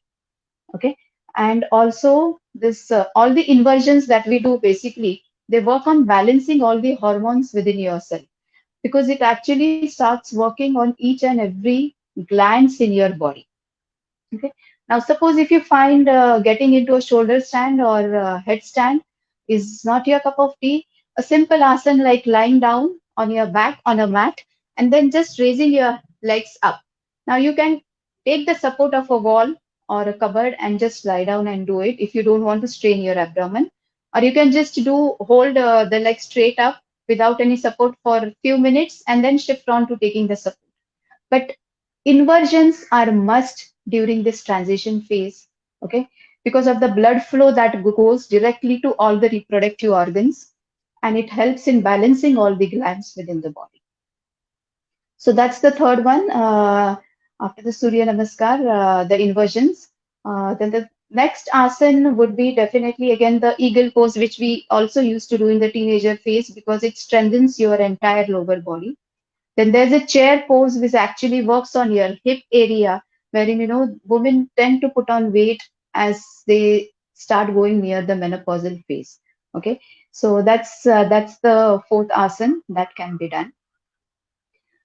Okay, and also this all the inversions that we do, basically they work on balancing all the hormones within yourself, because it actually starts working on each and every glands in your body. Okay. Now, suppose if you find getting into a shoulder stand or headstand is not your cup of tea, a simple asana like lying down on your back on a mat and then just raising your legs up. Now, you can take the support of a wall or a cupboard and just lie down and do it if you don't want to strain your abdomen. Or you can just hold the leg straight up without any support for a few minutes and then shift on to taking the support. But inversions are must during this transition phase, okay, because of the blood flow that goes directly to all the reproductive organs. and it helps in balancing all the glands within the body. So that's the third one. After the Surya Namaskar, the inversions. Then the next asana would be definitely again the eagle pose, which we also used to do in the teenager phase because it strengthens your entire lower body. Then there's a chair pose which actually works on your hip area, wherein women tend to put on weight as they start going near the menopausal phase. Okay, so that's the fourth asana that can be done.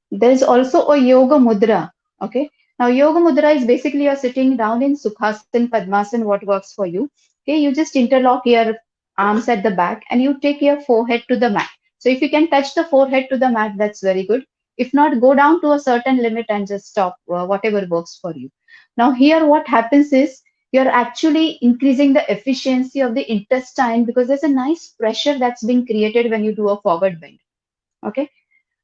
There's also a yoga mudra. Okay. Now, yoga mudra is basically you're sitting down in Sukhasana, Padmasana, what works for you. Okay. You just interlock your arms at the back and you take your forehead to the mat. So, if you can touch the forehead to the mat, that's very good. If not, go down to a certain limit and just stop, whatever works for you. Now, here, what happens is you're actually increasing the efficiency of the intestine because there's a nice pressure that's being created when you do a forward bend. Okay.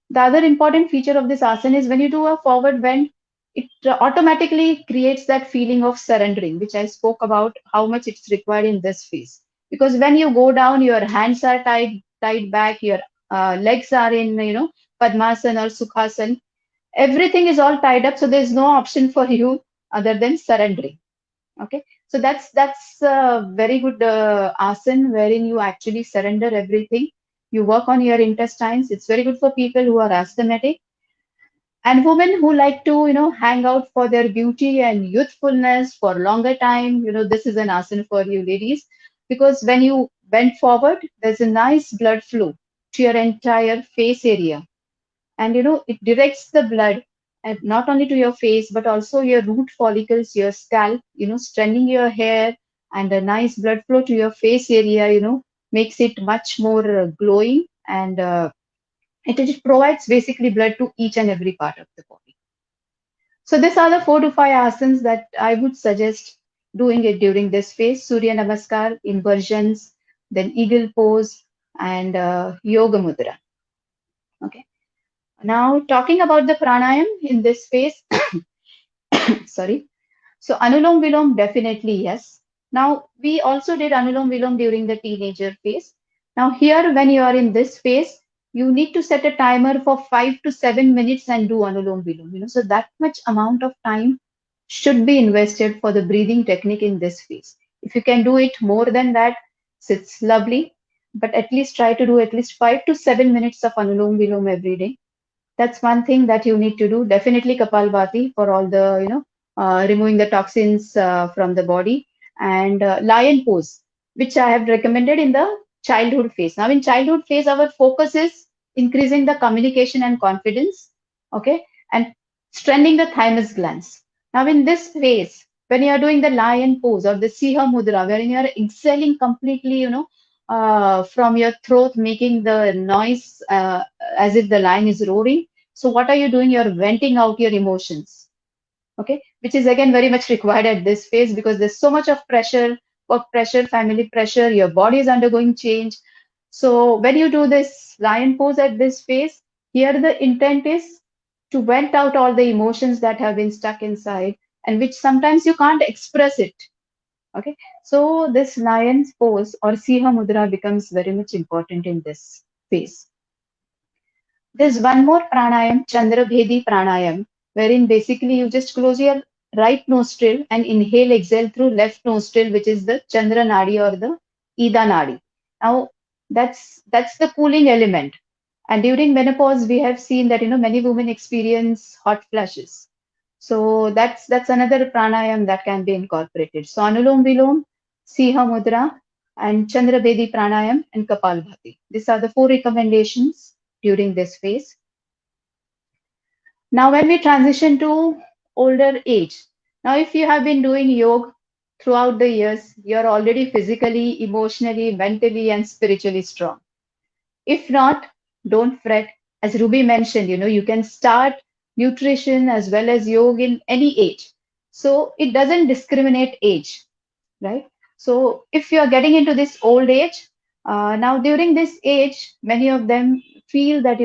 The other important feature of this asana is when you do a forward bend, it automatically creates that feeling of surrendering, which I spoke about how much it's required in this phase. Because when you go down, your hands are tied back, your legs are in, Padmasana or Sukhasana. Everything is all tied up, so there's no option for you other than surrendering. Okay, so that's a very good asana wherein you actually surrender everything. You work on your intestines. It's very good for people who are asthmatic and women who like to hang out for their beauty and youthfulness for longer time. This is an asana for you ladies because when you bend forward, there's a nice blood flow to your entire face area, and it directs the blood and not only to your face but also your root follicles, your scalp, strengthening your hair, and a nice blood flow to your face area makes it much more glowing, and it provides basically blood to each and every part of the body. So these are the 4 to 5 asanas that I would suggest doing it during this phase: Surya Namaskar, inversions, then eagle pose, and yoga mudra. Okay, now talking about the pranayam in this phase. Sorry. So Anulom Vilom, definitely yes. Now we also did Anulom Vilom during the teenager phase. Now here, when you are in this phase, you need to set a timer for 5 to 7 minutes and do Anulom Vilom. So that much amount of time should be invested for the breathing technique in this phase. If you can do it more than that, it's lovely. But at least try to do at least 5 to 7 minutes of Anulom Vilom every day. That's one thing that you need to do. Definitely Kapalbhati for all the, removing the toxins from the body, and lion pose, which I have recommended in the childhood phase. Now, in childhood phase, our focus is increasing the communication and confidence, okay, and strengthening the thymus glands. Now, in this phase, when you are doing the lion pose or the Siha Mudra, wherein you are exhaling completely, from your throat, making the noise as if the lion is roaring. So, what are you doing? You're venting out your emotions, okay, which is again very much required at this phase because there's so much of pressure, work pressure, family pressure, your body is undergoing change. So, when you do this lion pose at this phase, here the intent is to vent out all the emotions that have been stuck inside and which sometimes you can't express it. Okay, so this lion's pose or Siha Mudra becomes very much important in this phase. There's one more pranayam, Chandra Bhedi pranayam, wherein basically you just close your right nostril and inhale, exhale through left nostril, which is the Chandra Nadi or the Ida Nadi. Now, that's the cooling element. And during menopause, we have seen that many women experience hot flashes. So that's another pranayam that can be incorporated. So Anulom Vilom, Siha Mudra, and Chandra Bedi pranayam and Kapalbhati. These are the 4 recommendations during this phase. Now, when we transition to older age, now if you have been doing yoga throughout the years, you're already physically, emotionally, mentally, and spiritually strong. If not, don't fret. As Ruby mentioned, you can start nutrition as well as yoga in any age. So it doesn't discriminate age, right? So if you are getting into this old age, now during this age, many of them feel that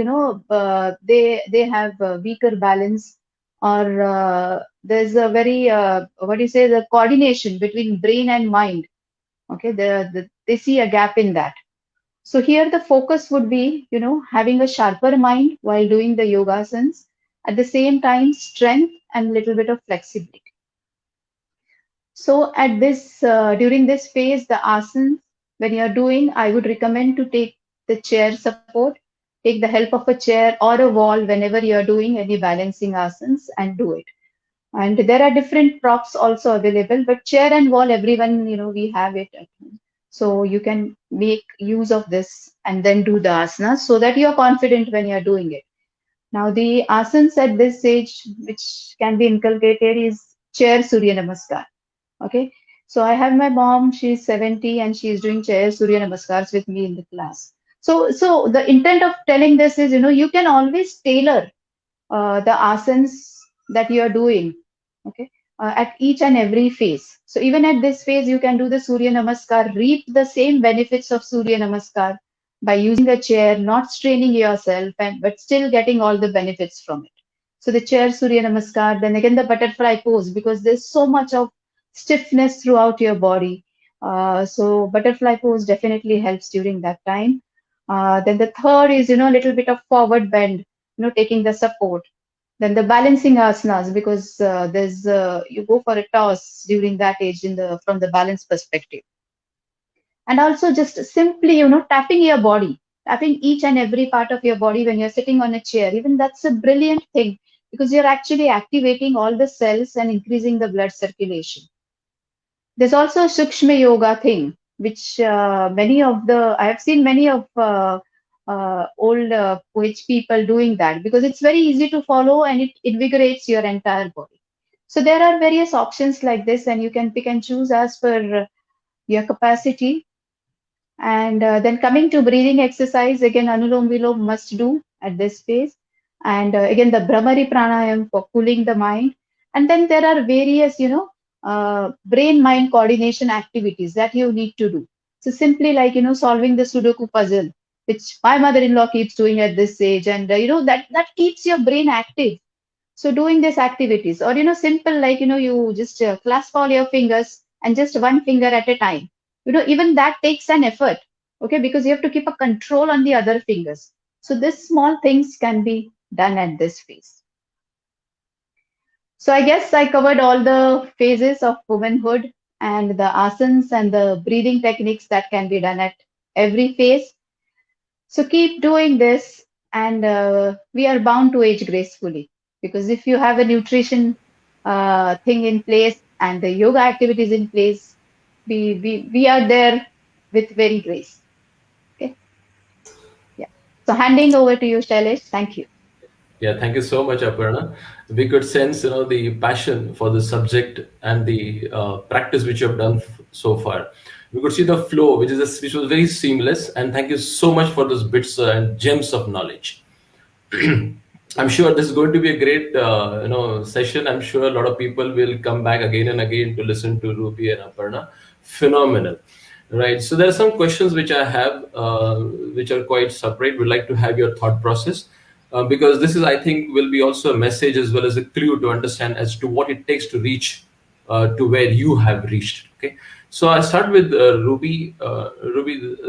they have a weaker balance, or there's a very what do you say, the coordination between brain and mind. Okay, they see a gap in that. So here the focus would be, having a sharper mind while doing the yogasanas, at the same time strength and little bit of flexibility. So at this during this phase, the asanas, when you're doing, I would recommend to take the chair support, take the help of a chair or a wall whenever you're doing any balancing asanas and do it. And there are different props also available, but chair and wall, everyone, we have it at home. So you can make use of this and then do the asanas so that you're confident when you're doing it. Now, the asanas at this age, which can be inculcated, is chair Surya Namaskar. Okay. So I have my mom, she's 70 and she's doing chair Surya Namaskars with me in the class. So the intent of telling this is, you can always tailor the asanas that you are doing, okay, at each and every phase. So even at this phase, you can do the Surya Namaskar, reap the same benefits of Surya Namaskar by using a chair, not straining yourself, but still getting all the benefits from it. So the chair Surya Namaskar, then again the butterfly pose, because there's so much of stiffness throughout your body. So butterfly pose definitely helps during that time. Then the third is, a little bit of forward bend, taking the support. Then the balancing asanas, because there's you go for a toss during that age from the balance perspective. And also just simply, tapping your body, tapping each and every part of your body when you're sitting on a chair. Even that's a brilliant thing because you're actually activating all the cells and increasing the blood circulation. There's also a Sukshma Yoga thing, which I have seen many of old age people doing that because it's very easy to follow and it invigorates your entire body. So there are various options like this, and you can pick and choose as per your capacity. And then coming to breathing exercise, again, Anulom Vilom must do at this phase. And again, the Brahmari Pranayam for cooling the mind. And then there are various, brain-mind coordination activities that you need to do. So simply like, solving the Sudoku puzzle, which my mother-in-law keeps doing at this age. And, that keeps your brain active. So doing these activities or, simple like, you just clasp all your fingers and just one finger at a time. Even that takes an effort, okay, because you have to keep a control on the other fingers. So these small things can be done at this phase. So I guess I covered all the phases of womanhood and the asanas and the breathing techniques that can be done at every phase. So keep doing this and we are bound to age gracefully because if you have a nutrition thing in place and the yoga activities in place, we are there with very grace. Okay. Yeah. So handing over to you, Shailesh. Thank you. Yeah, thank you so much, Aparna. We could sense, the passion for the subject and the practice which you have done so far. We could see the flow, which was very seamless. And thank you so much for those bits and gems of knowledge. I'm sure this is going to be a great, session. I'm sure a lot of people will come back again and again to listen to Ruby and Aparna. Phenomenal, right? So there are some questions which I have, which are quite separate. We'd like to have your thought process. Because this is, I think, will be also a message as well as a clue to understand as to what it takes to reach to where you have reached. Okay, so I start with Ruby.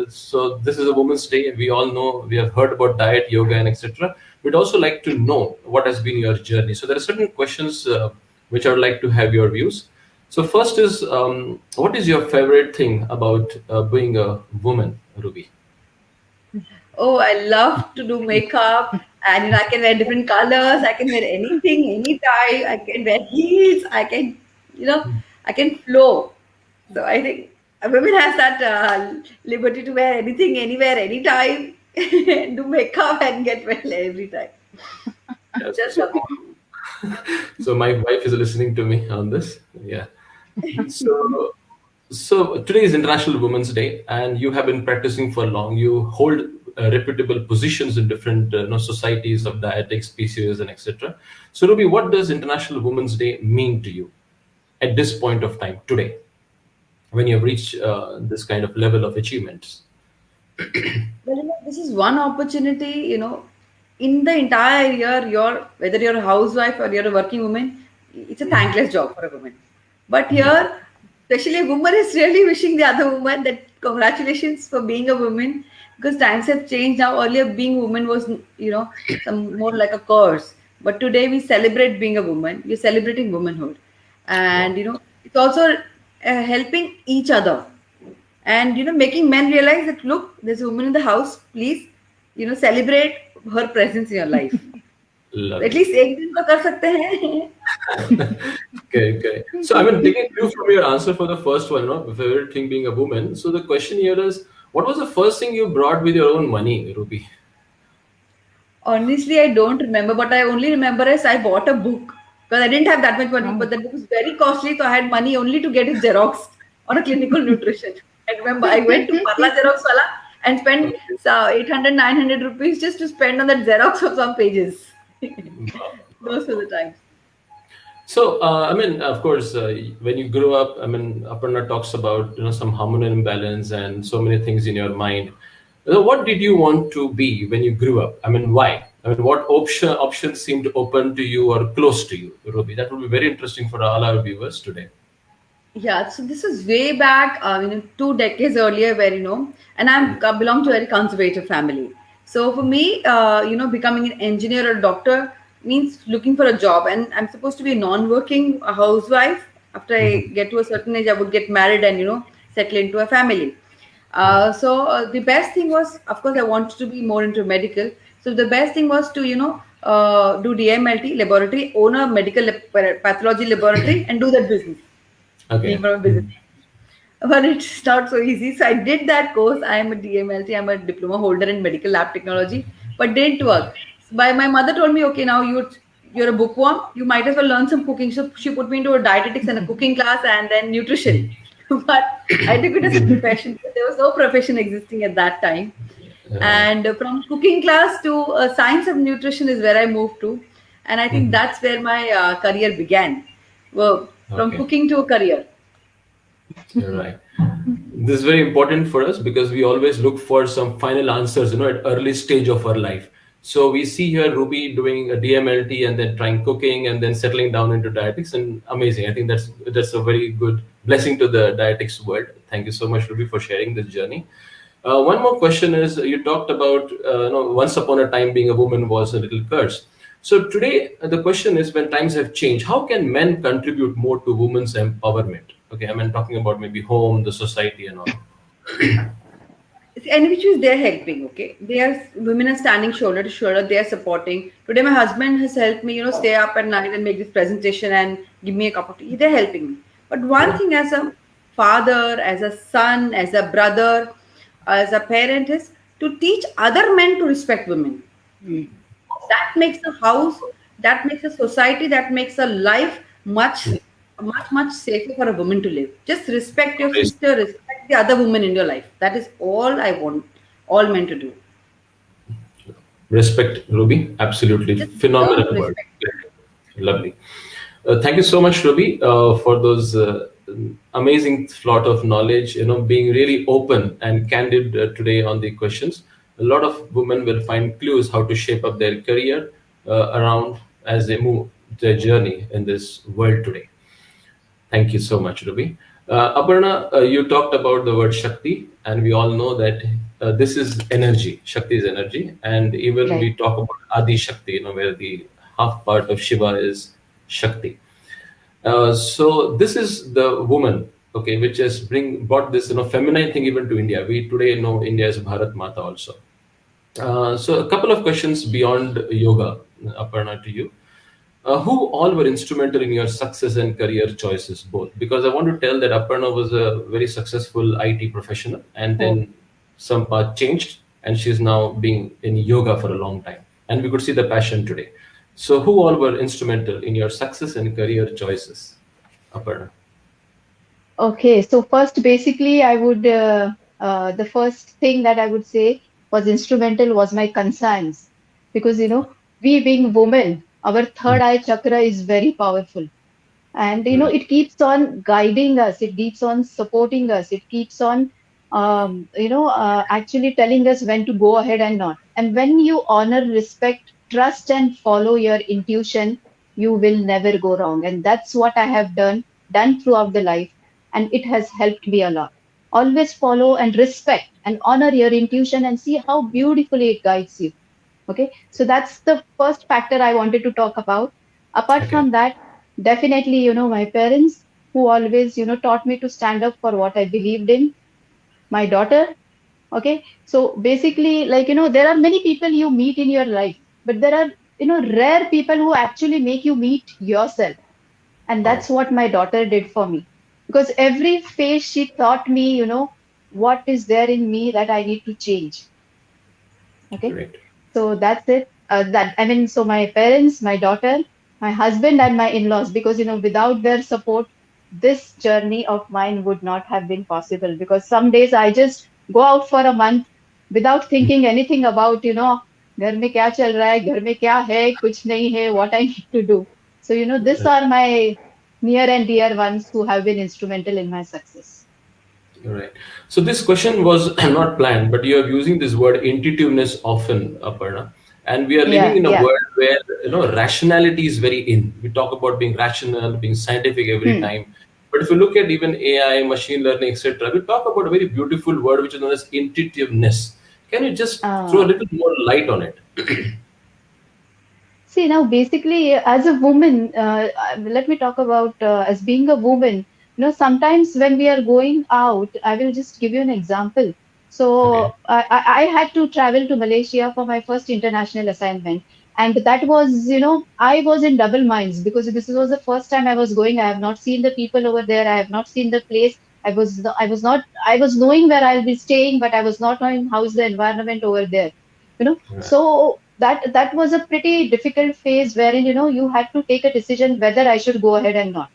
So this is a Women's Day. We all know, we have heard about diet, yoga, and etc. We'd also like to know what has been your journey. So there are certain questions which I would like to have your views. So first is, what is your favorite thing about being a woman, Ruby? Oh, I love to do makeup, and I can wear different colors. I can wear anything, anytime. I can wear heels. I can flow. So I think a woman has that liberty to wear anything, anywhere, anytime, do makeup and get well every time. Yes. Just for me. So my wife is listening to me on this. Yeah. So today is International Women's Day, and you have been practicing for long. You hold reputable positions in different societies of dietetics, PCOS, and etc. So Ruby, what does International Women's Day mean to you at this point of time today, when you have reached this kind of level of achievements? Well, this is one opportunity, in the entire year, whether you're a housewife or you're a working woman, it's a thankless job for a woman. But here, especially a woman is really wishing the other woman that Congratulations for being a woman, because times have changed now. Earlier, being woman was, some more like a curse. But today we celebrate being a woman. We're celebrating womanhood, Wow. and it's also helping each other, and making men realize that, look, there's a woman in the house. Please, celebrate her presence in your life. At Lovely. least एक दिन तो कर सकते हैं. Okay, okay. So I mean, taking cue from your answer for the first one, favorite thing being a woman. So the question here is, what was the first thing you brought with your own money, Ruby? Honestly, I don't remember, but I only remember is I bought a book because I didn't have that much money, Wow. but that book was very costly, so I had money only to get it Xerox on a clinical nutrition. I remember I went to Parla Xerox wala and spent Okay. 800, 900 rupees just to spend on that Xerox of some pages. Wow. Those were the times. So, I mean, of course, when you grew up, I mean, Aparna talks about some hormonal imbalance and so many things in your mind. What did you want to be when you grew up? I mean, why? I mean, what options seemed open to you or close to you, Ruby? That would be very interesting for all our viewers today. Yeah, so this is way back, 2 decades earlier, where and I belong to a very conservative family. So for me, becoming an engineer or a doctor means looking for a job, and I'm supposed to be a non-working housewife. After I Mhm. get to a certain age, I would get married and settle into a family. Right. So the best thing was, of course, I wanted to be more into medical. So the best thing was to do DMLT laboratory, own a medical pathology laboratory, and do that business, being Okay. from a business. But it's not so easy. So I did that course. I am a DMLT. I'm a diploma holder in medical lab technology, but didn't work. So my mother told me, okay, now you're a bookworm. You might as well learn some cooking. So she put me into a dietetics and a cooking class, and then nutrition. But I took it as a profession because there was no profession existing at that time. Right. And from cooking class to science of nutrition is where I moved to, and I think Mhm. that's where my career began. Well, from Okay. cooking to a career. You're right. This is very important for us because we always look for some final answers, at early stage of our life. So we see here Ruby doing a DMLT and then trying cooking and then settling down into dietetics, and amazing. I think that's a very good blessing to the dietetics world. Thank you so much, Ruby, for sharing this journey. One more question is, you talked about once upon a time being a woman was a little curse. So today the question is, when times have changed, how can men contribute more to women's empowerment? Okay, I mean talking about maybe home, the society, and all. And which is they're helping. Okay, they are, women are standing shoulder to shoulder, they are supporting. Today my husband has helped me stay up at night and make this presentation and give me a cup of tea. They're helping me. But one Yeah. thing, as a father, as a son, as a brother, as a parent, is to teach other men to respect women. That makes a house, that makes a society, that makes a life much safer for a woman to live. Just respect your Res- sister, respect the other woman in your life. That is all I want all men to do. Respect, Ruby. Absolutely Just learn phenomenal to word. respect. Lovely. Thank you so much, Ruby, for those amazing lot of knowledge. Being really open and candid today on the questions. A lot of women will find clues how to shape up their career around as they move their journey in this world today. Thank you so much, Ruby. Aparna, you talked about the word Shakti, and we all know that this is energy. Shakti is energy, and even Right. we talk about Adi Shakti, where the half part of Shiva is Shakti. So this is the woman, okay, which has brought this feminine thing even to India. We today know India as Bharat Mata also. So a couple of questions beyond yoga, Aparna, to you. Who all were instrumental in your success and career choices, both? Because I want to tell that Aparna was a very successful IT professional, and Oh, then some path changed, and she's now being in yoga for a long time. And we could see the passion today. So, who all were instrumental in your success and career choices, Aparna? okay. So first, basically, the first thing that I would say was instrumental was my conscience, because we being women, our third eye chakra is very powerful, and Right. it keeps on guiding us, it keeps on supporting us, it keeps on actually telling us when to go ahead and not. And when you honor, respect, trust, and follow your intuition, you will never go wrong. And that's what I have done throughout the life, and it has helped me a lot. always follow and respect and honor your intuition and see how beautifully it guides you. Okay, so that's the first factor I wanted to talk about. Apart Okay. from that, definitely, my parents who always, taught me to stand up for what I believed in, my daughter. Okay, so basically, like, there are many people you meet in your life, but there are, rare people who actually make you meet yourself. And Wow. that's what my daughter did for me. Because every phase she taught me, what is there in me that I need to change. Okay, Great. so that's it. That I mean, so my parents, my daughter, my husband, and my in-laws, because without their support, this journey of mine would not have been possible. Because some days I just go out for a month without thinking anything about, घर में क्या चल रहा है, घर में क्या है, कुछ नहीं है, what I need to do. So, these are my near and dear ones who have been instrumental in my success. Right. So this question was not planned, but you are using this word intuitiveness often, Aparna. And we are living Yeah, in a yeah. world where rationality is very in. We talk about being rational, being scientific every Hmm. time. But if you look at even AI, machine learning, etc., we talk about a very beautiful word which is known as intuitiveness. Can you just throw a Uh, little more light on it? See, now basically, as a woman, let me talk about as being a woman. Sometimes when we are going out, I will just give you an example. Okay. So I had to travel to Malaysia for my first international assignment. And that was, I was in double minds because this was the first time I was going. I have not seen the people over there. I have not seen the place. I was knowing where I'll be staying, but I was not knowing how is the environment over there. Right. So that was a pretty difficult phase wherein you had to take a decision whether I should go ahead and not.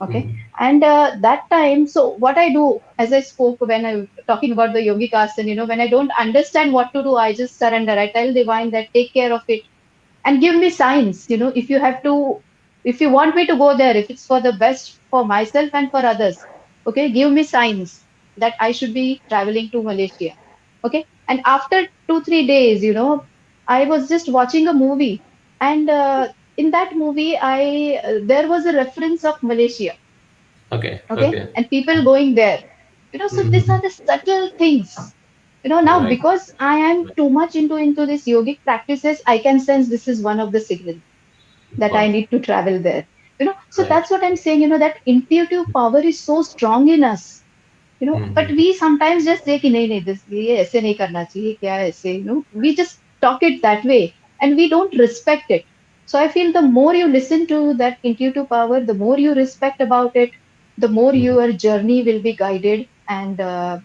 Okay, Mhm. and that time, so what I do, as I spoke when I talking about the yogic asana, when I don't understand what to do, I just surrender. I tell divine that take care of it and give me signs. If you have to, if you want me to go there, if it's for the best for myself and for others, okay, give me signs that I should be traveling to Malaysia. Okay, and after 2 3 days, I was just watching a movie, and in that movie I there was a reference of Malaysia. Okay. Okay, Okay. and people going there. So these are Mhm. the subtle things. Now Right. because I am too much into this yogic practices, I can sense this is one of the signals that I Wow. need to travel there. So Right. that's what I'm saying, that intuitive power is so strong in us. But Mhm. we sometimes just say कि नहीं नहीं this ये ऐसे नहीं करना चाहिए क्या ऐसे, we just talk it that way and we don't respect it. So I feel the more you listen to that intuitive power, the more you respect about it, the more Mhm. your journey will be guided, and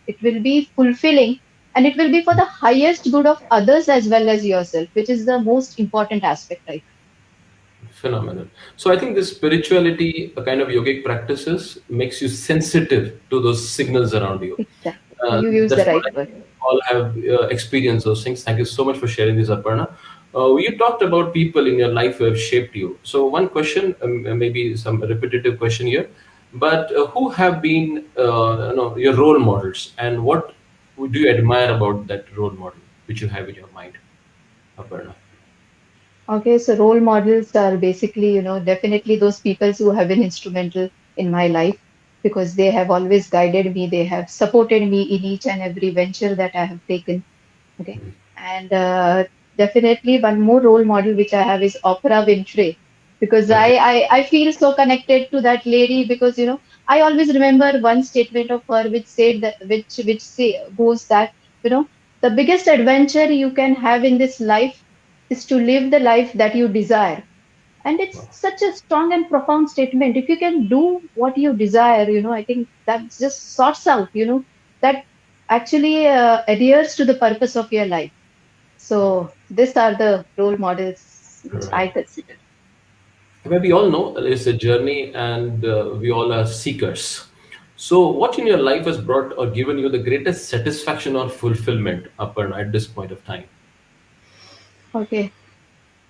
it will be fulfilling, and it will be for the highest good of others as well as yourself, which is the most important aspect, I feel. Phenomenal. So I think this spirituality, a kind of yogic practices, makes you sensitive to those signals around you. Exactly. You use the That's what right I word. think we all have experienced those things. Thank you so much for sharing this, Aparna. You talked about people in your life who have shaped you. So one question, maybe some repetitive question here, but who have been your role models, and what do you admire about that role model which you have in your mind, Aparna? Okay, so role models are basically, definitely those people who have been instrumental in my life because they have always guided me. They have supported me in each and every venture that I have taken. Okay, and definitely one more role model which I have is Oprah Winfrey because Okay. I feel so connected to that lady because I always remember one statement of her which said that goes that the biggest adventure you can have in this life is to live the life that you desire. And it's Wow. such a strong and profound statement. If you can do what you desire, I think that just sorts out, that actually adheres to the purpose of your life. So these are the role models which I Right. consider. Well, we all know it's a journey and we all are seekers. So, what in your life has brought or given you the greatest satisfaction or fulfillment, Aparna, at this point of time? Okay.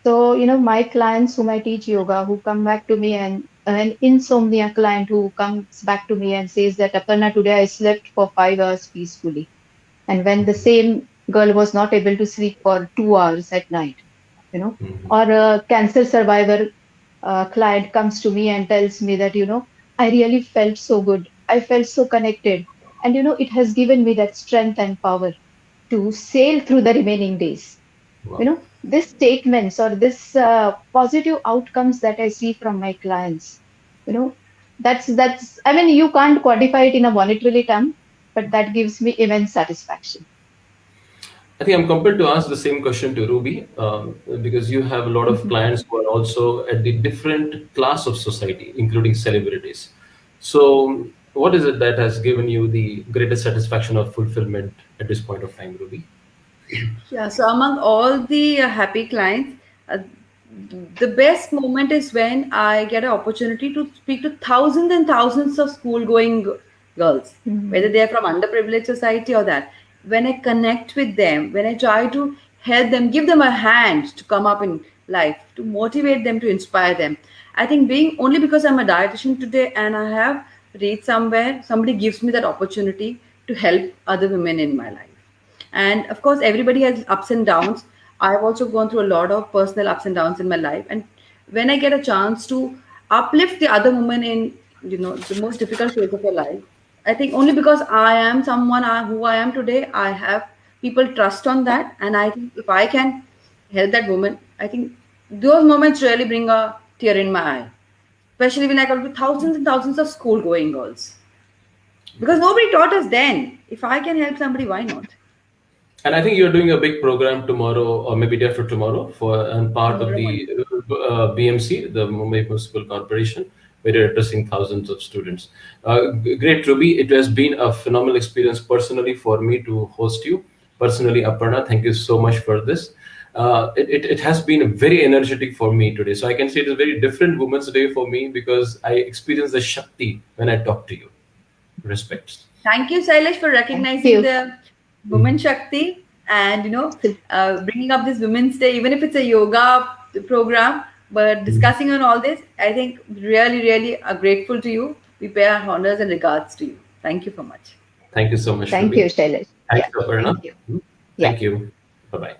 So, my clients whom I teach yoga who come back to me, and an insomnia client who comes back to me and says that Aparna, today I slept for 5 hours peacefully. And when the same girl was not able to sleep for 2 hours at night, Mhm. or a cancer survivor client comes to me and tells me that, I really felt so good. I felt so connected. And it has given me that strength and power to sail through the remaining days. Wow. These statements or this positive outcomes that I see from my clients, you know, that's. I mean, you can't quantify it in a monetary term, but that gives me immense satisfaction. I think I'm compelled to ask the same question to Ruby, because you have a lot of Mhm. clients who are also at the different class of society, including celebrities. So, what is it that has given you the greatest satisfaction or fulfillment at this point of time, Ruby? Yeah, so among all the happy clients, uh, the best moment is when I get an opportunity to speak to thousands and thousands of school-going girls, whether Mhm. they are from underprivileged society or that. When I connect with them, when I try to help them, give them a hand to come up in life, to motivate them, to inspire them. I think being only because I'm a dietitian today and I have read somewhere, somebody gives me that opportunity to help other women in my life. And of course, everybody has ups and downs. I've also gone through a lot of personal ups and downs in my life. And when I get a chance to uplift the other woman in, the most difficult phase of her life, I think only because I am someone who I am today, I have people trust on that. And I think if I can help that woman, I think those moments really bring a tear in my eye, especially when I come to thousands and thousands of school going girls. Because nobody taught us then. If I can help somebody, why not? And I think you're doing a big program tomorrow, or maybe day after tomorrow, for and part of Tomorrow the morning. BMC, the Mumbai Municipal Corporation, where you're addressing thousands of students. Great, Ruby. It has been a phenomenal experience personally for me to host you. Personally, Aparna, thank you so much for this. It has been very energetic for me today. So I can say it is a very different Women's Day for me because I experience the Shakti when I talk to you. Respects. Thank you, Sailesh, for Thank recognizing you. the women Shakti and So, bringing up this Women's Day, even if it's a yoga program. But discussing on all this, I think really, really are grateful to you. We pay our honors and regards to you. Thank you so much. Thank you so much, thank you, Ruby. Shailesh. Thanks, Yeah, Aparna. thank you. Yeah. Thank you. Bye bye.